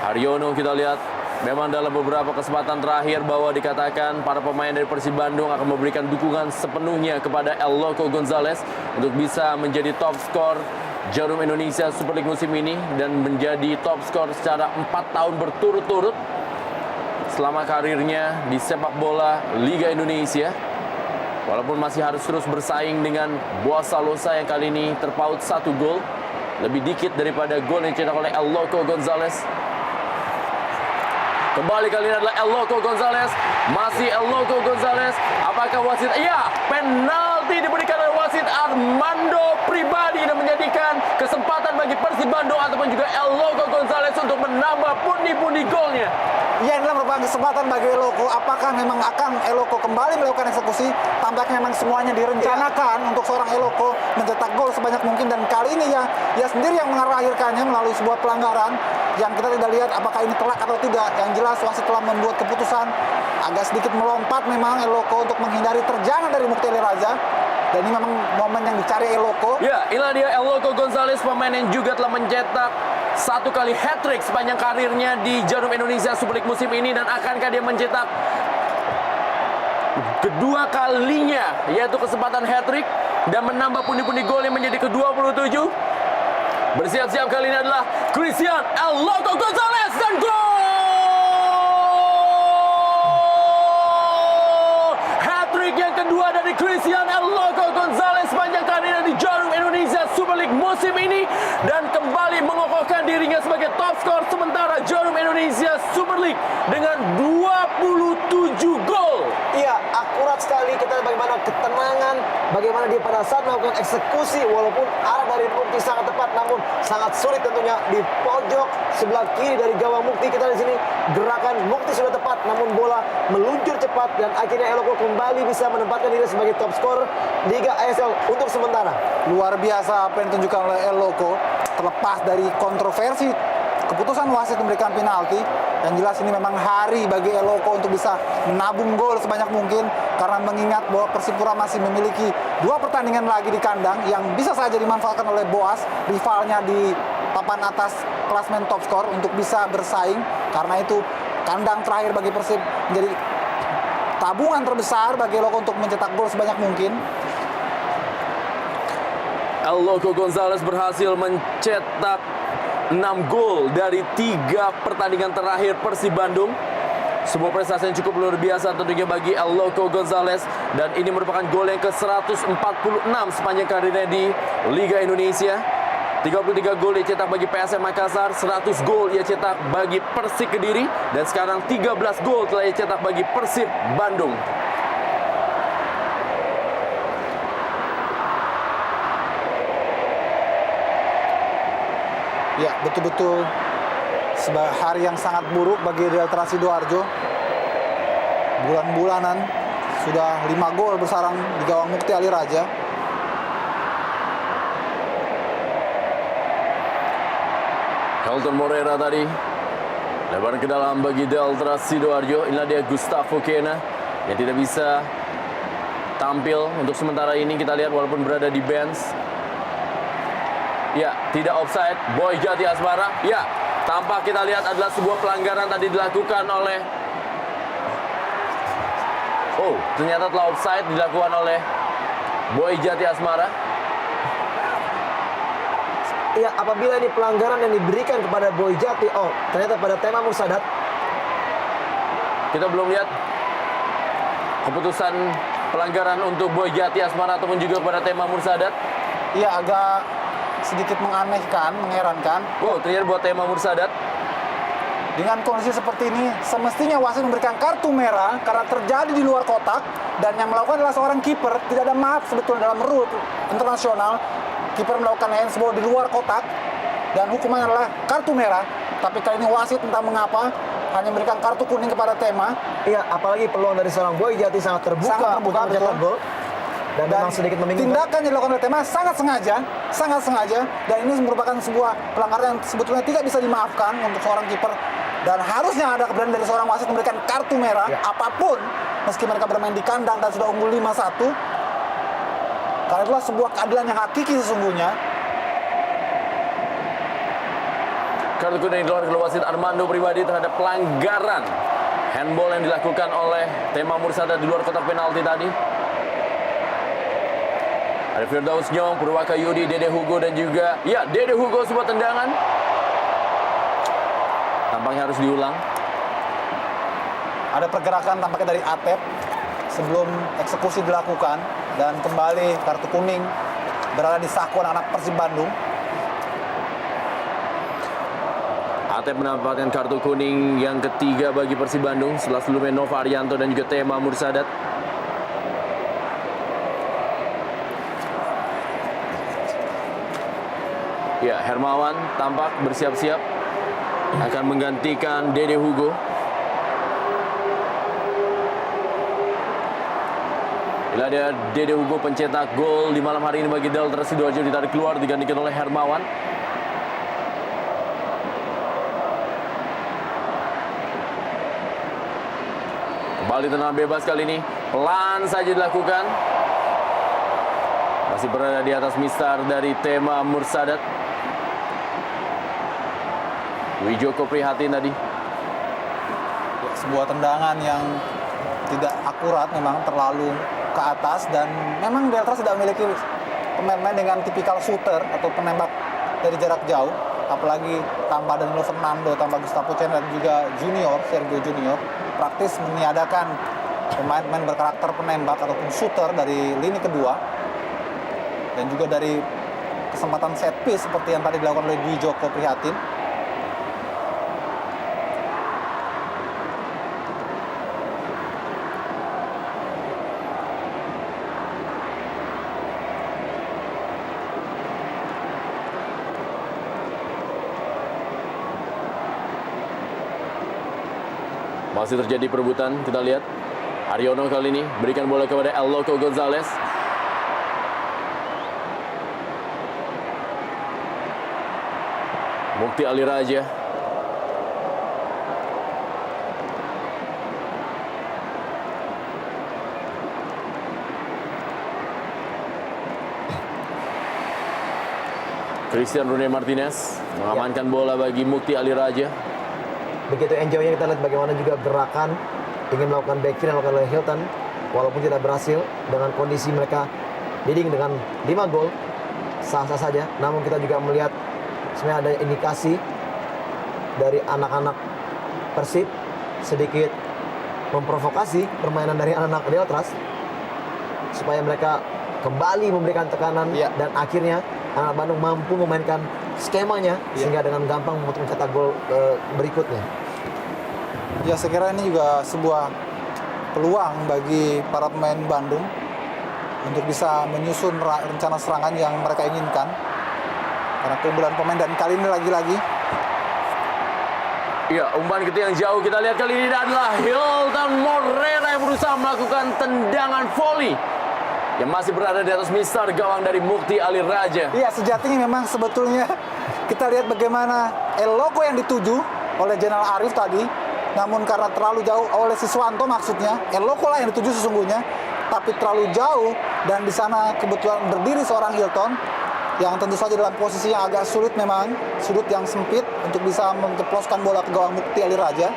Haryono kita lihat memang dalam beberapa kesempatan terakhir bahwa dikatakan para pemain dari Persib Bandung akan memberikan dukungan sepenuhnya kepada El Loco Gonzalez untuk bisa menjadi top skor Jarum Indonesia Super League musim ini dan menjadi top skor secara 4 tahun berturut-turut selama karirnya di sepak bola Liga Indonesia. Walaupun masih harus terus bersaing dengan Boa Salosa yang kali ini terpaut 1 gol, lebih dikit daripada gol yang dicetak oleh El Loco Gonzalez. Kembali kali ini adalah El Loco Gonzalez, masih El Loco Gonzalez. Apakah wasit? Iya, penalti penalti diberikan oleh wasit Armando Pribadi dan menjadikan kesempatan bagi Persib Bandung ataupun juga El Loco Gonzalez untuk menambah pundi-pundi golnya. Ya, inilah merupakan kesempatan bagi Eloko. Apakah memang akan Eloko kembali melakukan eksekusi? Tampaknya memang semuanya direncanakan untuk seorang Eloko mencetak gol sebanyak mungkin, dan kali ini ya ia sendiri yang mengakhirkannya melalui sebuah pelanggaran yang kita tidak lihat apakah ini telak atau tidak. Yang jelas wasit telah membuat keputusan agak sedikit melompat memang Eloko untuk menghindari terjangan dari Mukti Eliraza. Dan ini memang momen yang dicari Eloko. Ya, inilah dia El Loco Gonzalez, pemain yang juga telah mencetak 1 kali hat-trick sepanjang karirnya di Jarum Indonesia Super League musim ini, dan akankah dia mencetak kedua kalinya, yaitu kesempatan hat-trick dan menambah pundi-pundi gol yang menjadi ke-27. Bersiap-siap kali ini adalah Christian El Loco Gonzalez dan gol! Hat-trick yang kedua dari Christian El Loco Gonzalez sepanjang karirnya di Jarum Indonesia Super League musim ini, dan kembali mengokohkan dirinya sebagai top skor sementara Jarum Indonesia Super League dengan 27 gol. Iya, akurat sekali. Kita lihat bagaimana ketenangan, bagaimana dia pada saat melakukan eksekusi, walaupun arah dari Mukti sangat tepat, namun sangat sulit tentunya di pojok sebelah kiri dari gawang Mukti. Kita di sini gerakan Mukti sudah tepat, namun bola meluncur cepat dan akhirnya Eloko kembali bisa menempatkan diri sebagai top skor Liga ASL untuk sementara. Luar biasa apa yang ditunjukkan oleh Eloko, terlepas dari kontroversi keputusan wasit memberikan penalti. Yang jelas ini memang hari bagi Eloko untuk bisa menabung gol sebanyak mungkin, karena mengingat bahwa Persipura masih memiliki 2 pertandingan lagi di kandang yang bisa saja dimanfaatkan oleh Boas, rivalnya di papan atas klasmen top skor, untuk bisa bersaing. Karena itu kandang terakhir bagi Persib menjadi tabungan terbesar bagi Eloko untuk mencetak gol sebanyak mungkin. El Loco Gonzalez berhasil mencetak 6 gol dari 3 pertandingan terakhir Persib Bandung. Sebuah prestasi yang cukup luar biasa tentunya bagi El Loco Gonzalez, dan ini merupakan gol yang ke-146 sepanjang karirnya di Liga Indonesia. 33 gol ia cetak bagi PSM Makassar, 100 gol ia cetak bagi Persik Kediri, dan sekarang 13 gol telah ia cetak bagi Persib Bandung. Ya, betul-betul hari yang sangat buruk bagi Delta Sidoarjo. Bulan-bulanan sudah 5 gol bersarang di gawang Mukti Eliraza. Helton Moreira tadi lebaran ke dalam bagi Delta Sidoarjo. Inilah dia Gustavo Kena yang tidak bisa tampil untuk sementara ini. Kita lihat walaupun berada di bench. Ya, tidak offside. Boy Jati Asmara. Ya, tampak kita lihat adalah sebuah pelanggaran tadi dilakukan oleh... Oh, ternyata telah offside dilakukan oleh Boy Jati Asmara. Ya, apabila ini pelanggaran yang diberikan kepada Boy Jati, oh, ternyata pada Tema Mursadat. Kita belum lihat keputusan pelanggaran untuk Boy Jati Asmara ataupun juga kepada Tema Mursadat. Iya, agak sedikit menganehkan, mengherankan. Oh, ternyata buat Tema Mursadat. Dengan kondisi seperti ini, semestinya wasit memberikan kartu merah karena terjadi di luar kotak, dan yang melakukan adalah seorang kiper. Tidak ada maaf sebetulnya dalam rule internasional. Kiper melakukan handsball di luar kotak dan hukumannya adalah kartu merah. Tapi kali ini wasit entah mengapa hanya memberikan kartu kuning kepada Tema. Iya, apalagi peluang dari seorang Boy Jati sangat terbuka untuk mencetak gol. Dan memang sedikit membingungkan. Tindakan yang dilakukan oleh Tema sangat sengaja, dan ini merupakan sebuah pelanggaran yang sebetulnya tidak bisa dimaafkan untuk seorang kiper, dan harusnya ada keberanian dari seorang wasit memberikan kartu merah apapun meski mereka bermain di kandang dan sudah unggul 5-1, karena itulah sebuah keadilan yang hakiki sesungguhnya. Kartu kuning dikeluarkan oleh wasit Armando Pribadi terhadap pelanggaran handball yang dilakukan oleh Tema Mursadat di luar kotak penalti tadi. Ada Firdaus Nyong, Purwaka Yudi, Dede Hugo, dan juga Dede Hugo sebuah tendangan. Tampaknya harus diulang. Ada pergerakan tampaknya dari Atep sebelum eksekusi dilakukan, dan kembali kartu kuning berada di saku anak Persib Bandung. Atep mendapatkan kartu kuning yang ketiga bagi Persib Bandung setelah sebelumnya Nova Arianto dan juga Tema Mursadat. Ya, Hermawan tampak bersiap-siap akan menggantikan Dede Hugo. Bila ada Dede Hugo pencetak gol di malam hari ini bagi Delta Sidoarjo, ditarik keluar digantikan oleh Hermawan. Kembali tendangan bebas kali ini, pelan saja dilakukan. Masih berada di atas mistar dari Tema Mursadat. Wijoko Prihatin tadi. Ya, sebuah tendangan yang tidak akurat, memang terlalu ke atas, dan memang Delta tidak memiliki pemain-pemain dengan tipikal shooter atau penembak dari jarak jauh, apalagi tanpa Danilo Fernando, tanpa Gustavo Chen dan juga Sergio Junior, praktis meniadakan pemain-pemain berkarakter penembak ataupun shooter dari lini kedua, dan juga dari kesempatan set piece seperti yang tadi dilakukan oleh Dwi Joko Prihatin. Masih terjadi perebutan, kita lihat. Aryono kali ini berikan bola kepada El Loco Gonzalez. Mukti Ali Raja. Christian Rune Martinez mengamankan bola bagi Mukti Ali Raja. Begitu enjoy-nya kita lihat bagaimana juga gerakan ingin melakukan backfield yang dilakukan oleh Hilton, walaupun tidak berhasil. Dengan kondisi mereka leading dengan 5 gol, sah-sah saja. Namun kita juga melihat sebenarnya ada indikasi dari anak-anak Persib sedikit memprovokasi permainan dari anak-anak Deltras supaya mereka kembali memberikan tekanan, dan akhirnya anak Bandung mampu memainkan skemanya sehingga dengan gampang mencetak gol berikutnya. Ya, saya kira ini juga sebuah peluang bagi para pemain Bandung untuk bisa menyusun rencana serangan yang mereka inginkan karena keunggulan pemain, dan kali ini lagi-lagi ya, umpan ke tiang jauh kita lihat kali ini adalah Hilton Morera yang berusaha melakukan tendangan volley yang masih berada di atas mistar gawang dari Mukti Ali Raja. Iya, sejatinya memang sebetulnya kita lihat bagaimana El Loco yang dituju oleh Jenderal Arif tadi, namun karena terlalu jauh oleh Siswanto, maksudnya El Loco lah yang dituju sesungguhnya, tapi terlalu jauh, dan di sana kebetulan berdiri seorang Hilton yang tentu saja dalam posisi yang agak sulit, memang sudut yang sempit untuk bisa menceploskan bola ke gawang Mukti Ali Raja.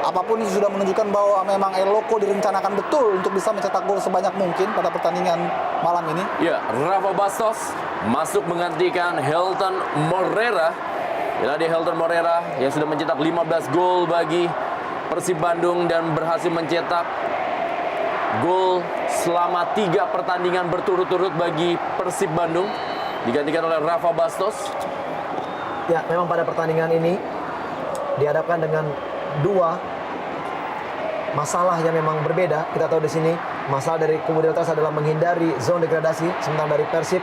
Apapun itu sudah menunjukkan bahwa memang El Loco direncanakan betul untuk bisa mencetak gol sebanyak mungkin pada pertandingan malam ini. Ya, Rafa Bastos masuk menggantikan Hilton Morera. Inilah dia Hilton Morera yang sudah mencetak 15 gol bagi Persib Bandung dan berhasil mencetak gol selama 3 pertandingan berturut-turut bagi Persib Bandung. Digantikan oleh Rafa Bastos. Ya, memang pada pertandingan ini dihadapkan dengan 2 masalah yang memang berbeda. Kita tahu di sini masalah dari kubu Deltras adalah menghindari zona degradasi, sementara dari Persib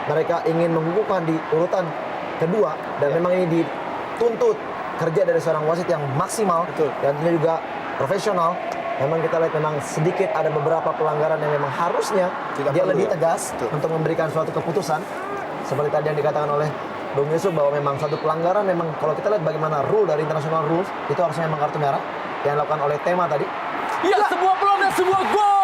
mereka ingin mengukuhkan di urutan kedua, dan memang ini dituntut kerja dari seorang wasit yang maksimal dan tentunya juga profesional. Memang kita lihat memang sedikit ada beberapa pelanggaran yang memang harusnya dia lebih tegas untuk memberikan suatu keputusan, seperti tadi yang dikatakan oleh Bung Yusuf bahwa memang satu pelanggaran memang kalau kita lihat bagaimana rule dari international rules itu harusnya memang kartu merah yang dilakukan oleh Tema tadi. Ya, sebuah peluang dan sebuah gol.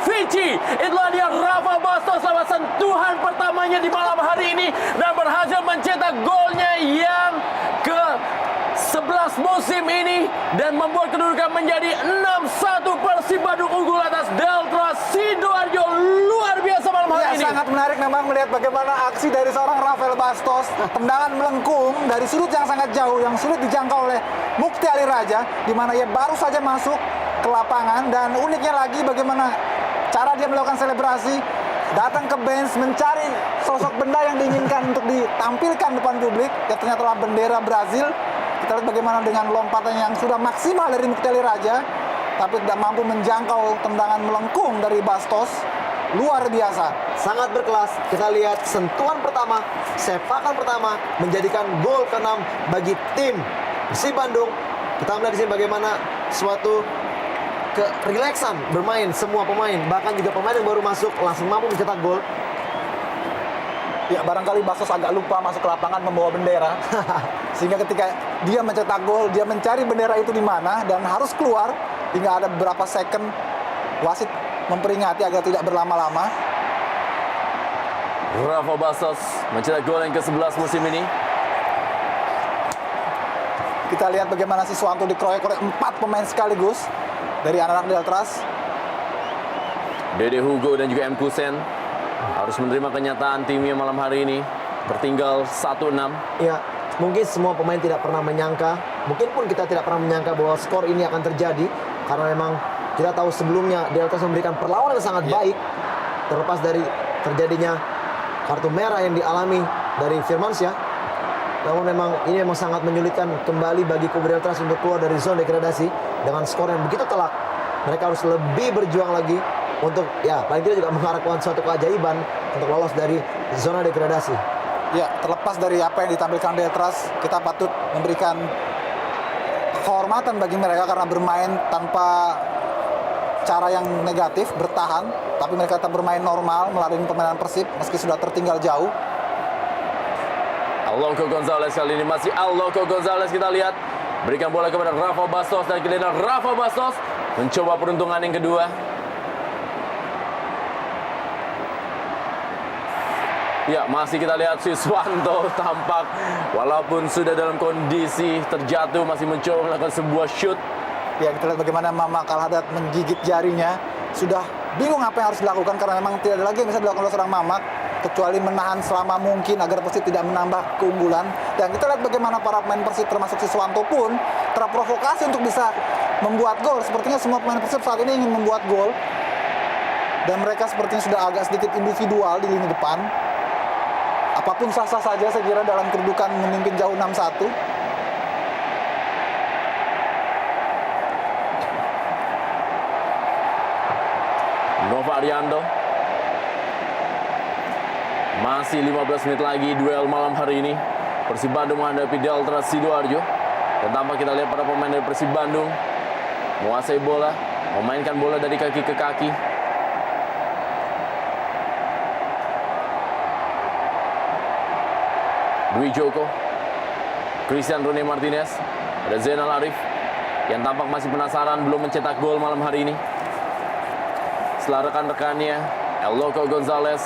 Vici, itulah dia Rafa Bastos lewat sentuhan pertamanya di malam hari ini dan berhasil mencetak golnya yang ke-11 musim ini dan membuat kedudukan menjadi 6-1. Persib Bandung unggul atas Delta Sidoarjo. Luar biasa malam hari ini. Sangat menarik memang melihat bagaimana aksi dari seorang Rafael Bastos, tendangan melengkung dari sudut yang sangat jauh yang sulit dijangkau oleh Mukti Ali Raja, di mana ia baru saja masuk ke lapangan, dan uniknya lagi bagaimana cara dia melakukan selebrasi, datang ke bench mencari sosok benda yang diinginkan untuk ditampilkan depan publik, yang ternyata adalah bendera Brazil. Kita lihat bagaimana dengan lompatan yang sudah maksimal dari Mukti Ali Raja, tapi tidak mampu menjangkau tendangan melengkung dari Bastos. Luar biasa. Sangat berkelas. Kita lihat sentuhan pertama, sepakan pertama menjadikan gol ke-6 bagi tim Persib Bandung. Kita melihat di sini bagaimana suatu kerileksan bermain semua pemain, bahkan juga pemain yang baru masuk langsung mampu mencetak gol. Ya, barangkali Bastos agak lupa masuk ke lapangan membawa bendera. Sehingga ketika dia mencetak gol, dia mencari bendera itu di mana dan harus keluar hingga ada beberapa second wasit memperingati agar tidak berlama-lama. Rafa Bastos mencetak gol yang ke-11 musim ini. Kita lihat bagaimana Siswanto dikeroyok oleh 4 pemain sekaligus dari anak-anak Deltras. Dede Hugo dan juga M. Kusen harus menerima kenyataan timnya malam hari ini tertinggal 1-6. Ya, mungkin semua pemain tidak pernah menyangka, mungkin pun kita tidak pernah menyangka bahwa skor ini akan terjadi, karena memang kita tahu sebelumnya Deltas memberikan perlawanan yang sangat baik, terlepas dari terjadinya kartu merah yang dialami dari Firmansyah. Namun ini memang sangat menyulitkan kembali bagi kubu Deltas untuk keluar dari zona degradasi dengan skor yang begitu telak. Mereka harus lebih berjuang lagi untuk paling tidak juga mengharapkan suatu keajaiban untuk lolos dari zona degradasi. Ya, terlepas dari apa yang ditampilkan Deltras, kita patut memberikan kehormatan bagi mereka karena bermain tanpa cara yang negatif, bertahan, tapi mereka tetap bermain normal melalui permainan Persib meski sudah tertinggal jauh. Alonso Gonzalez kali ini masih Alonso Gonzalez, kita lihat berikan bola kepada Rafa Bastos dan kita lihat Rafa Bastos mencoba peruntungan yang kedua. Ya, masih kita lihat Siswanto tampak walaupun sudah dalam kondisi terjatuh masih mencoba melakukan sebuah shoot. Ya, kita lihat bagaimana Mamak Al-Haddad menggigit jarinya. Sudah bingung apa yang harus dilakukan karena memang tidak ada lagi yang bisa dilakukan oleh seorang Mamak kecuali menahan selama mungkin agar Persib tidak menambah keunggulan. Dan kita lihat bagaimana para pemain Persib termasuk Siswanto pun terprovokasi untuk bisa membuat gol. Sepertinya semua pemain Persib saat ini ingin membuat gol. Dan mereka sepertinya sudah agak sedikit individual di lini depan. Apapun sah-sah saja saya kira dalam kedudukan memimpin jauh 6-1. Nova Arianto. Masih 15 menit lagi duel malam hari ini. Persib Bandung menghadapi Deltras Sidoarjo. Dan tampak kita lihat para pemain dari Persib Bandung menguasai bola, memainkan bola dari kaki ke kaki. Dwi Joko, Christian Rone Martinez, ada Zainal Arif yang tampak masih penasaran belum mencetak gol malam hari ini. Setelah rekan-rekannya Eloko Gonzalez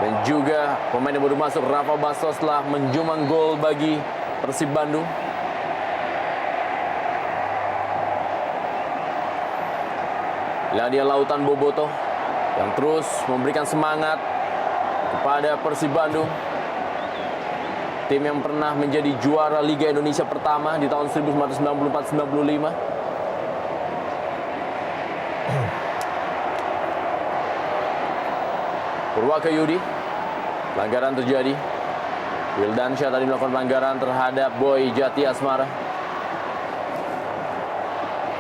dan juga pemain yang baru masuk Rafa Bastos telah menjumang gol bagi Persib Bandung. Ladia Lautan Boboto yang terus memberikan semangat kepada Persib Bandung. Tim yang pernah menjadi juara Liga Indonesia pertama di tahun 1994-95. Purwakayudi, pelanggaran terjadi. Wildansyah tadi melakukan pelanggaran terhadap Boy Jati Asmara.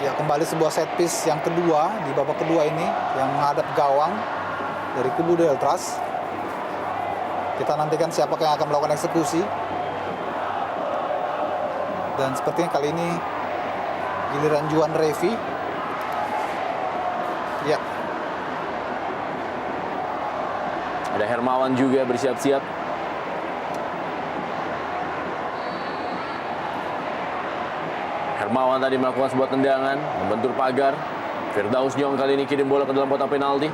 Ya, kembali sebuah set piece yang kedua di babak kedua ini yang menghadap gawang dari kubu Deltras. Kita nantikan siapa yang akan melakukan eksekusi. Dan sepertinya kali ini giliran Juan Revi. Ya. Ada Hermawan juga bersiap-siap. Hermawan tadi melakukan sebuah tendangan, membentur pagar. Firdaus Nyong kali ini kirim bola ke dalam kotak penalti.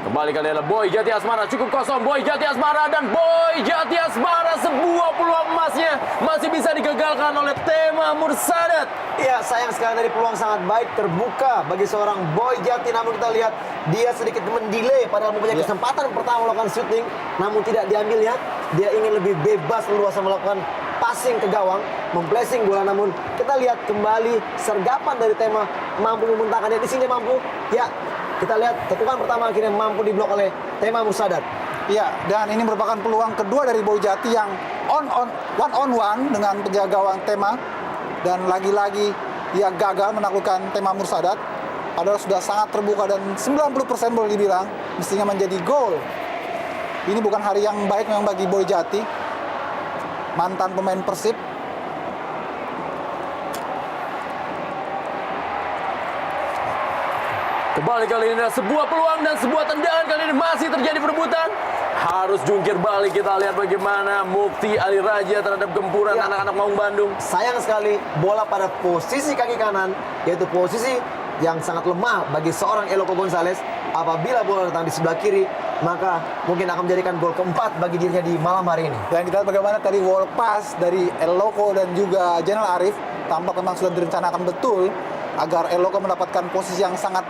Kembali kali adalah Boy Jati Asmara, cukup kosong Boy Jati Asmara, dan Boy Jati Asmara sebuah peluang emasnya masih bisa digagalkan oleh Tema Mursadat. Iya, sayang sekali dari peluang sangat baik terbuka bagi seorang Boy Jati, namun kita lihat dia sedikit mendelay padahal mempunyai kesempatan pertama melakukan shooting, namun tidak diambilnya. Dia ingin lebih bebas leluasa melakukan passing ke gawang, memblessing bola, namun kita lihat kembali sergapan dari Tema mampu memuntahkannya di sini, mampu kita lihat tepukan pertama akhirnya mampu diblok oleh Tema Mursadat. Iya, dan ini merupakan peluang kedua dari Boy Jati yang one on one dengan penjaga gawang Tema. dan lagi-lagi ia gagal menaklukkan Tema Mursadat. Padahal sudah sangat terbuka dan 90% boleh dibilang mestinya menjadi gol. Ini bukan hari yang baik memang bagi Boy Jati, mantan pemain Persib. Kembali kali ini ada sebuah peluang dan sebuah tendangan, kali ini masih terjadi perebutan. Harus jungkir balik, kita lihat bagaimana Mukti Ali Raja terhadap gempuran anak-anak Maung Bandung. Sayang sekali bola pada posisi kaki kanan, yaitu posisi yang sangat lemah bagi seorang Eloko Gonzalez. Apabila bola datang di sebelah kiri, maka mungkin akan menjadikan gol keempat bagi dirinya di malam hari ini. Dan kita lihat bagaimana tadi wall pass dari Eloko dan juga Jenal Arif tampak memang sudah direncanakan betul agar Eloko mendapatkan posisi yang sangat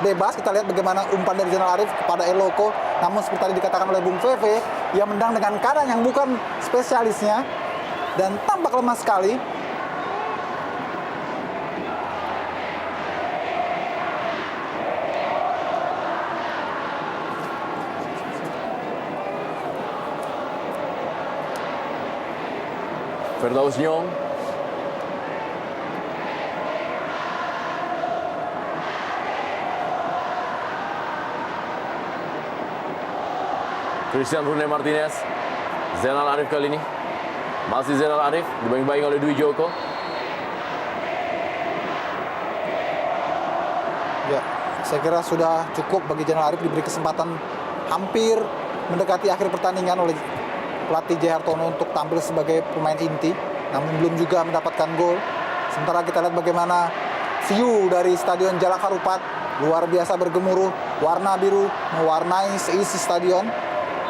bebas. Kita lihat bagaimana umpan dari Jenal Arif kepada Eloko, namun seperti tadi dikatakan oleh Bung Feve, ia mendang dengan kanan yang bukan spesialisnya dan tampak lemah sekali. Firdaus Nyong. Christian Rune Martinez. Zainal Arif kali ini. Masih Zainal Arif, dibayang-bayang oleh Dwi Joko. Ya, saya kira sudah cukup bagi Jenal Arif diberi kesempatan hampir mendekati akhir pertandingan oleh pelatih J. Hartono untuk tampil sebagai pemain inti, namun belum juga mendapatkan gol. Sementara kita lihat bagaimana view dari Stadion Jalak Harupat luar biasa bergemuruh, warna biru mewarnai seisi stadion,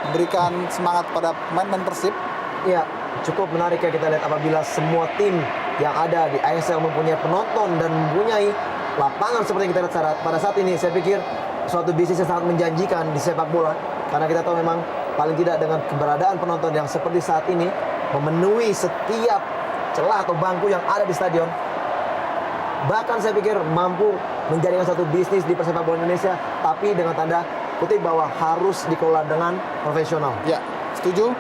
memberikan semangat pada pemain-pemain Persib. Ya, cukup menarik ya kita lihat apabila semua tim yang ada di ISL mempunyai penonton dan mempunyai lapangan seperti yang kita lihat pada saat ini. Saya pikir suatu bisnis yang sangat menjanjikan di sepak bola, karena kita tahu memang paling tidak dengan keberadaan penonton yang seperti saat ini memenuhi setiap celah atau bangku yang ada di stadion, bahkan saya pikir mampu menjadikan suatu bisnis di persepak bola Indonesia, tapi dengan tanda kutip bahwa harus dikelola dengan profesional. Ya, setuju.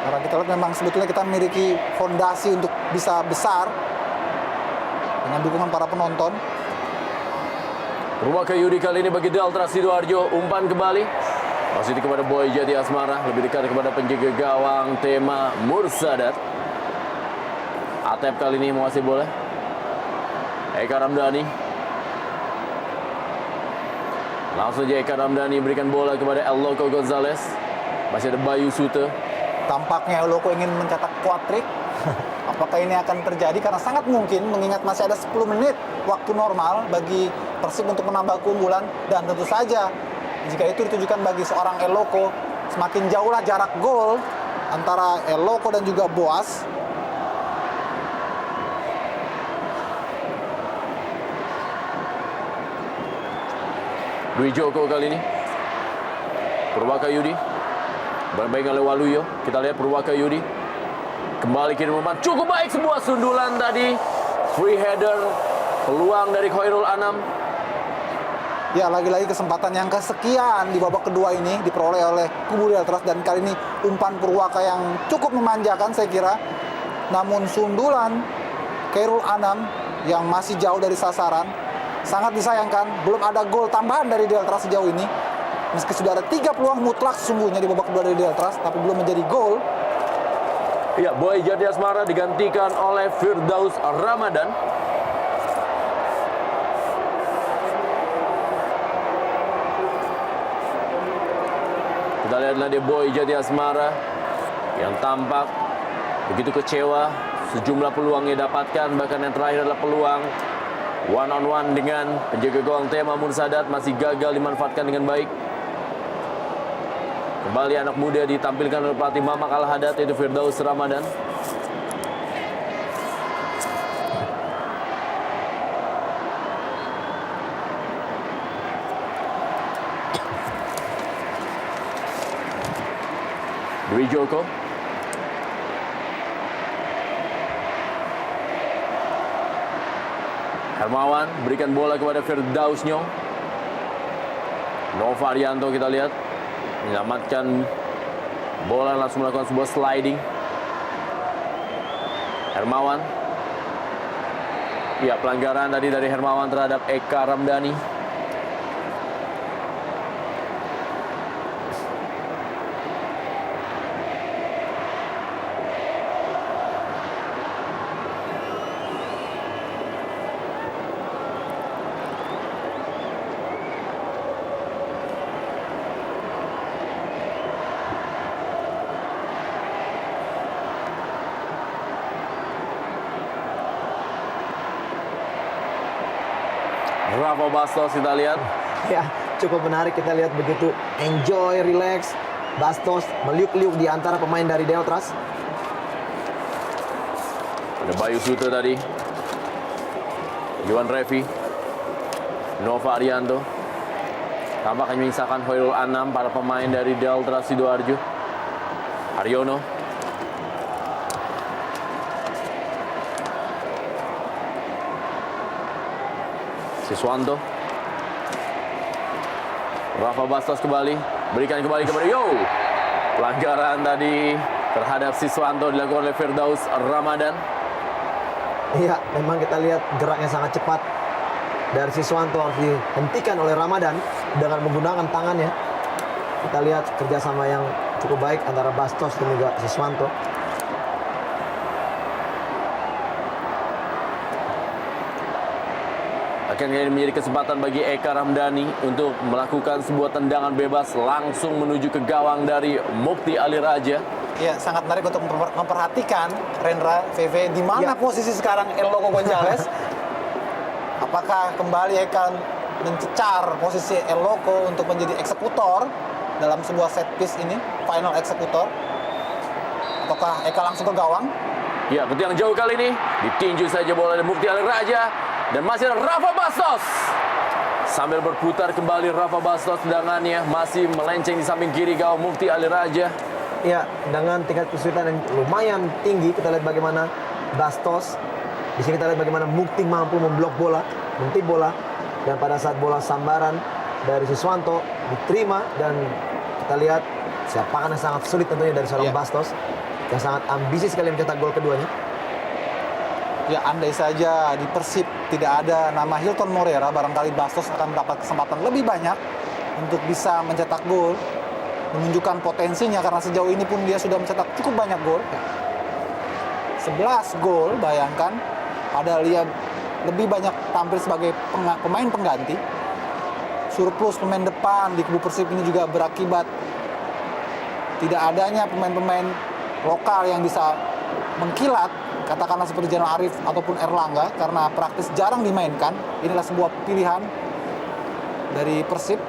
Karena kita lihat memang sebetulnya kita memiliki fondasi untuk bisa besar dengan dukungan para penonton. Rumah Yudi kali ini bagi Delta Sidoarjo, umpan kembali. Masih kepada Boy Jati Asmara, lebih dekat kepada penjaga gawang Tema Mursadat. Atep kali ini menguasai bola. Eka Ramdhani. Langsung saja Eka Ramdhani berikan bola kepada Eloko Gonzalez. Masih ada Bayu Sute. Tampaknya Eloko ingin mencetak quad-trick. Apakah ini akan terjadi? Karena sangat mungkin, mengingat masih ada 10 menit waktu normal bagi Persib untuk menambah keunggulan. Dan tentu saja jika itu ditujukan bagi seorang Eloko, semakin jauhlah jarak gol antara Eloko dan juga Boas. Dwi Joko kali ini. Purwaka Yudi. Bermain oleh Waluyo. Kita lihat Purwaka Yudi. Kembali kirim umpan. Cukup baik sebuah sundulan tadi. Free header. Peluang dari Khairul Anam. Ya, lagi-lagi kesempatan yang kesekian di babak kedua ini diperoleh oleh kubu Deltras, dan kali ini umpan Purwaka yang cukup memanjakan saya kira. Namun sundulan Khairul Anam yang masih jauh dari sasaran, sangat disayangkan belum ada gol tambahan dari Deltras sejauh ini. Meski sudah ada 3 peluang mutlak sesungguhnya di babak kedua dari Deltras, tapi belum menjadi gol. Ya, Boy Jati Asmara digantikan oleh Firdaus Ramadan. Kita lihatlah dia Boy Jati Asmara yang tampak begitu kecewa. Sejumlah peluang yang dapatkan, bahkan yang terakhir adalah peluang one on one dengan penjaga gawang Tema Mursadat, masih gagal dimanfaatkan dengan baik. Kembali anak muda ditampilkan oleh pelatih Mamak Al-Hadad, yaitu Firdaus Ramadan. Dwi Joko. Hermawan berikan bola kepada Firdaus Nyong. Nova Arianto kita lihat menyelamatkan bola, langsung melakukan sebuah sliding. Hermawan. Ya, pelanggaran tadi dari Hermawan terhadap Eka Ramdhani. Rafa Bastos kita lihat. Ya, cukup menarik kita lihat begitu enjoy, relax. Bastos meliuk-liuk di antara pemain dari Deltras. Ada Bayu Suto tadi. Iwan Revi. Nova Arianto. Tampaknya menyisakan Hoirul Anam para pemain dari Deltras Sidoarjo. Haryono. Siswanto. Rafa Bastos kembali. Berikan kembali kepada Yo. Pelanggaran tadi terhadap Siswanto dilakukan oleh Firdaus Ramadan. Iya, memang kita lihat geraknya sangat cepat dari Siswanto, harus dihentikan oleh Ramadan dengan menggunakan tangannya. Kita lihat kerjasama yang cukup baik antara Bastos dan juga Siswanto. Akhirnya ini menjadi kesempatan bagi Eka Ramdhani untuk melakukan sebuah tendangan bebas langsung menuju ke gawang dari Mukti Ali Raja. Ya, sangat menarik untuk memperhatikan Rendra, VV, di mana posisi sekarang El Loco Gonzalez. Apakah kembali akan mencecar posisi El Loco untuk menjadi eksekutor dalam sebuah set piece ini, final eksekutor? Ataukah Eka langsung ke gawang? Ya, ketika yang jauh kali ini ditinju saja bola dari Mukti Ali Raja. Dan masih ada Rafa Bastos. Sambil berputar kembali Rafa Bastos, tendangannya masih melenceng di samping kiri gawang Mukti Ali Raja. Ya, dengan tingkat kesulitan yang lumayan tinggi, kita lihat bagaimana Bastos. Di sini kita lihat bagaimana Mukti mampu memblok bola, mentip bola. Dan pada saat bola sambaran dari Siswanto diterima, dan kita lihat sepakan yang sangat sulit tentunya dari seorang Bastos yang sangat ambisi sekali mencetak gol keduanya. Ya, andai saja di Persib tidak ada nama Hilton Moreira, barangkali Bastos akan mendapat kesempatan lebih banyak untuk bisa mencetak gol, menunjukkan potensinya, karena sejauh ini pun dia sudah mencetak cukup banyak gol. 11 gol, bayangkan, padahal dia lebih banyak tampil sebagai pemain pengganti. Surplus pemain depan di kubu Persib ini juga berakibat tidak adanya pemain-pemain lokal yang bisa mengkilat, katakanlah seperti Januar Arif ataupun Erlangga, karena praktis jarang dimainkan. Inilah sebuah pilihan dari Persib.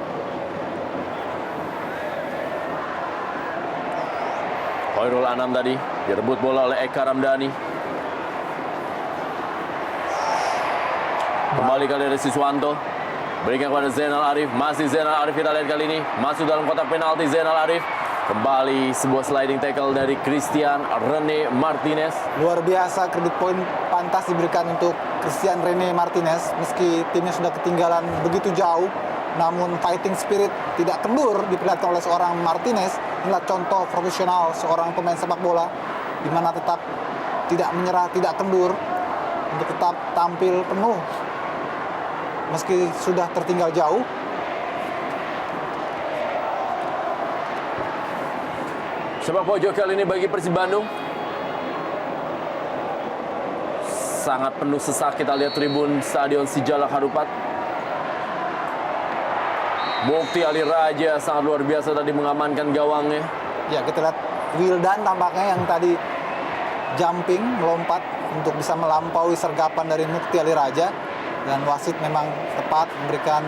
Hoirul Anam tadi direbut bola oleh Eka Ramdhani. Kembali kali dari Siswanto. Berikan kepada Zainal Arif. Masih Zainal Arif, kita lihat kali ini masuk dalam kotak penalti. Zainal Arif. Kembali sebuah sliding tackle dari Christian Rene Martinez. Luar biasa, kredit poin pantas diberikan untuk Christian Rene Martinez. Meski timnya sudah ketinggalan begitu jauh, namun fighting spirit tidak kendur diperlihatkan oleh seorang Martinez. Inilah contoh profesional seorang pemain sepak bola, di mana tetap tidak menyerah, tidak kendur, untuk tetap tampil penuh meski sudah tertinggal jauh. Sepak pojok kali ini bagi Persib Bandung sangat penuh sesak. Kita lihat tribun Stadion Sijalak Harupat. Mukti Ali Raja sangat luar biasa tadi mengamankan gawangnya. Ya, kita lihat Wildan tampaknya yang tadi jumping, melompat untuk bisa melampaui sergapan dari Mukti Ali Raja. Dan wasit memang tepat memberikan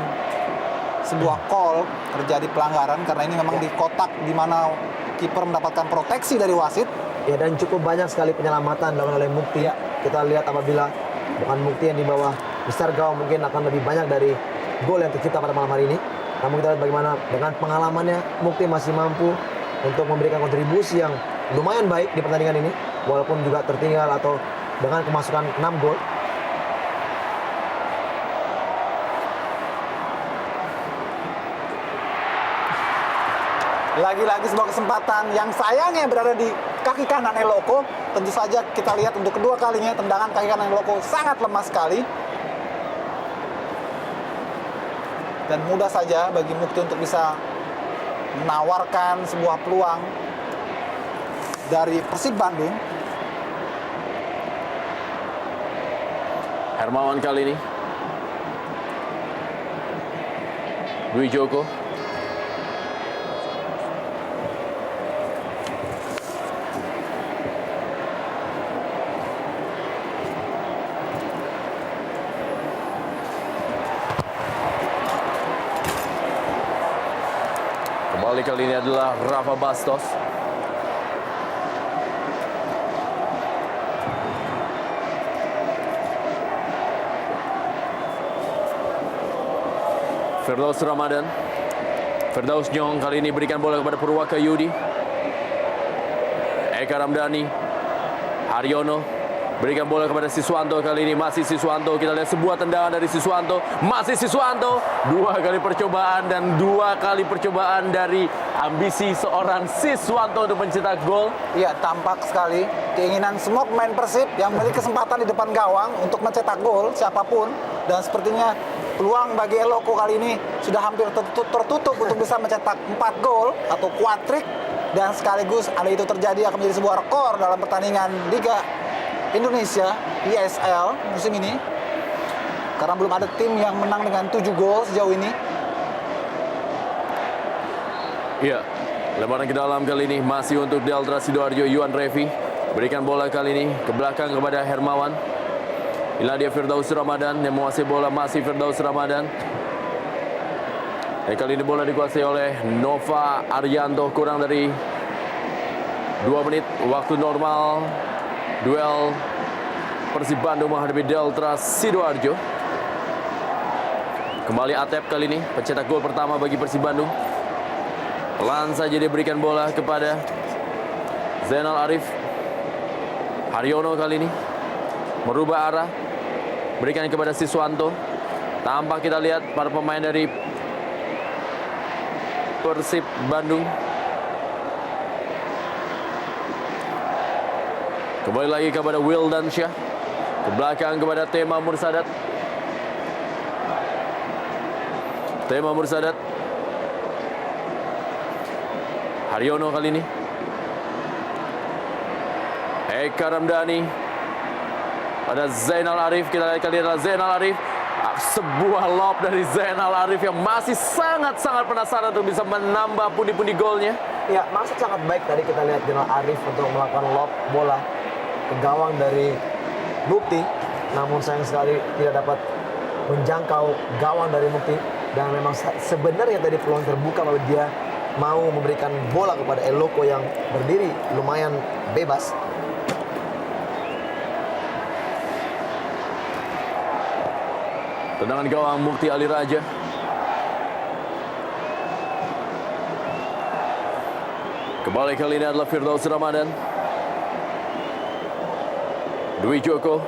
sebuah call terjadi pelanggaran, karena ini memang di kotak di mana kiper mendapatkan proteksi dari wasit. Ya, dan cukup banyak sekali penyelamatan dilakukan oleh Mukti. Ya. Kita lihat apabila bukan Mukti yang di bawah besar gawang, mungkin akan lebih banyak dari gol yang tercipta pada malam hari ini. Namun kita lihat bagaimana dengan pengalamannya Mukti masih mampu untuk memberikan kontribusi yang lumayan baik di pertandingan ini, walaupun juga tertinggal atau dengan kemasukan 6 gol. Lagi-lagi sebuah kesempatan yang sayangnya berada di kaki kanan Eloko. Tentu saja kita lihat untuk kedua kalinya tendangan kaki kanan Eloko sangat lemah sekali. Dan mudah saja bagi Mukti untuk bisa menawarkan sebuah peluang dari Persib Bandung. Hermawan kali ini. Dwi Joko. Kembali kali ini adalah Rafa Bastos. Firdaus Ramadan. Firdaus Nyong kali ini berikan bola kepada Purwaka Yudi. Eka Ramdhani. Haryono berikan bola kepada Siswanto kali ini. Masih Siswanto. Kita lihat sebuah tendangan dari Siswanto. Masih Siswanto. 2 kali percobaan dan 2 kali percobaan dari ambisi seorang Siswanto untuk mencetak gol. Iya, tampak sekali keinginan semua pemain Persib yang memiliki kesempatan di depan gawang untuk mencetak gol siapapun. Dan sepertinya peluang bagi Eloko kali ini sudah hampir tertutup untuk bisa mencetak 4 gol atau quadrick. Dan sekaligus hal itu terjadi akan menjadi sebuah rekor dalam pertandingan Liga Indonesia ISL musim ini. Karena belum ada tim yang menang dengan 7 gol sejauh ini. Iya, lebaran ke dalam kali ini masih untuk Delta Sidoarjo. Yuan Revi berikan bola kali ini ke belakang kepada Hermawan. Inilah dia Firdaus Ramadan yang menguasai bola, masih Firdaus Ramadan. Dan kali ini bola dikuasai oleh Nova Arianto. Kurang dari 2 menit waktu normal duel Persib Bandung menghadapi Delta Sidoarjo. Kembali Atep kali ini pencetak gol pertama bagi Persib Bandung. Pelan saja dia berikan bola kepada Zainal Arif. Haryono kali ini merubah arah, berikan kepada Siswanto. Tampak kita lihat para pemain dari Persib Bandung. Kembali lagi kepada Wildansyah. Ke belakang kepada Tema Mursadat. Tema Mursadat. Haryono kali ini. Eka Ramdhani. Pada Zainal Arif. Kita lihat kali ini adalah Zainal Arif. Sebuah lob dari Zainal Arif yang masih sangat-sangat penasaran untuk bisa menambah pundi-pundi golnya. Ya, maksud sangat baik tadi kita lihat Zainal Arif untuk melakukan lob bola ke gawang dari Mukti. Namun sayang sekali tidak dapat menjangkau gawang dari Mukti. Dan memang sebenarnya tadi peluang terbuka kalau dia mau memberikan bola kepada Eloko yang berdiri lumayan bebas. Tendangan gawang Mukti Ali Raja. Kembali kali ini adalah Firdaus Ramadan. Dwi Joko.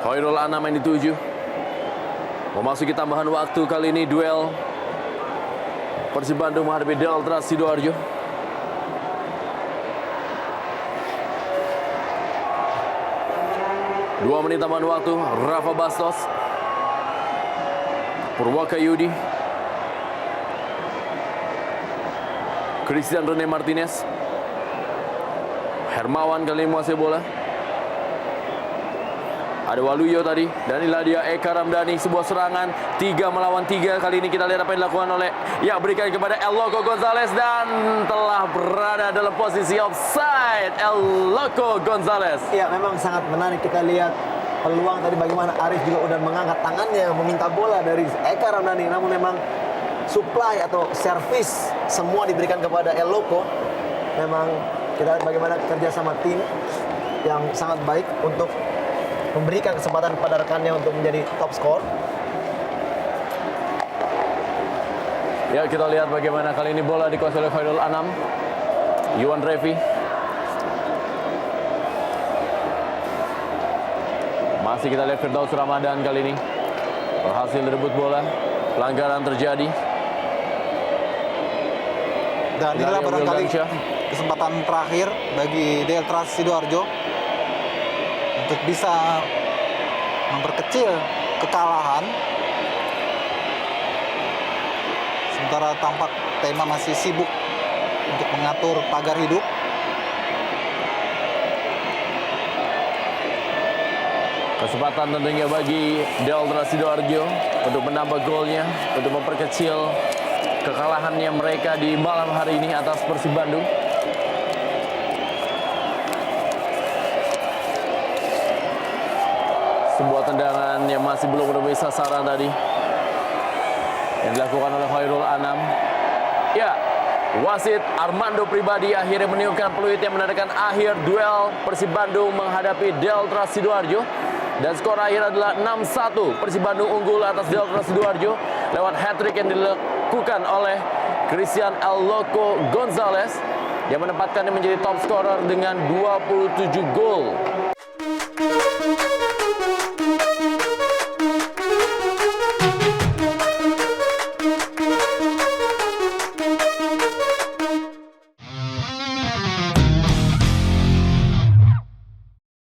Khairul Anam yang dituju. Memasuki tambahan waktu kali ini duel Persib Bandung menghadapi Delta Sidoarjo. Dua menit tambahan waktu. Rafa Bastos. Purwaka Yudi. Christian Rene Martinez. Hermawan kali ini menguasai bola. Ada Waluyo tadi. Dan inilah dia Eka Ramdhani. Sebuah serangan 3 melawan 3. Kali ini kita lihat apa yang dilakukan oleh... Ya, berikan kepada Eloko Gonzalez. Dan telah berada dalam posisi offside. Eloko Gonzalez. Ya, memang sangat menarik kita lihat peluang tadi bagaimana Arif juga udah mengangkat tangannya meminta bola dari Eka Ramdhani. Namun memang supply atau servis semua diberikan kepada Eloko. Memang kita lihat bagaimana kerja sama tim yang sangat baik untuk memberikan kesempatan pada rekannya untuk menjadi top skor. Ya, kita lihat bagaimana kali ini bola dikuasai oleh Khairul Anam. Yuan Revi. Masih kita lihat Firdaus Ramadan kali ini. Berhasil merebut bola. Pelanggaran terjadi. Dan inilah barangkali kesempatan terakhir bagi Deltras Sidoarjo untuk bisa memperkecil kekalahan. Sementara tampak Tema masih sibuk untuk mengatur pagar hidup. Kesempatan tentunya bagi Deltras Sidoarjo untuk menambah golnya, untuk memperkecil kekalahannya mereka di malam hari ini atas Persib Bandung. Sebuah tendangan yang masih belum menemui sasaran tadi yang dilakukan oleh Khairul Anam. Ya, wasit Armando Pribadi akhirnya meniupkan peluit yang menandakan akhir duel Persib Bandung menghadapi Deltras Sidoarjo. Dan skor akhir adalah 6-1. Persib Bandung unggul atas Deltras Sidoarjo lewat hat-trick yang dilakukan oleh Christian El Loco Gonzalez yang menempatkannya menjadi top scorer dengan 27 gol.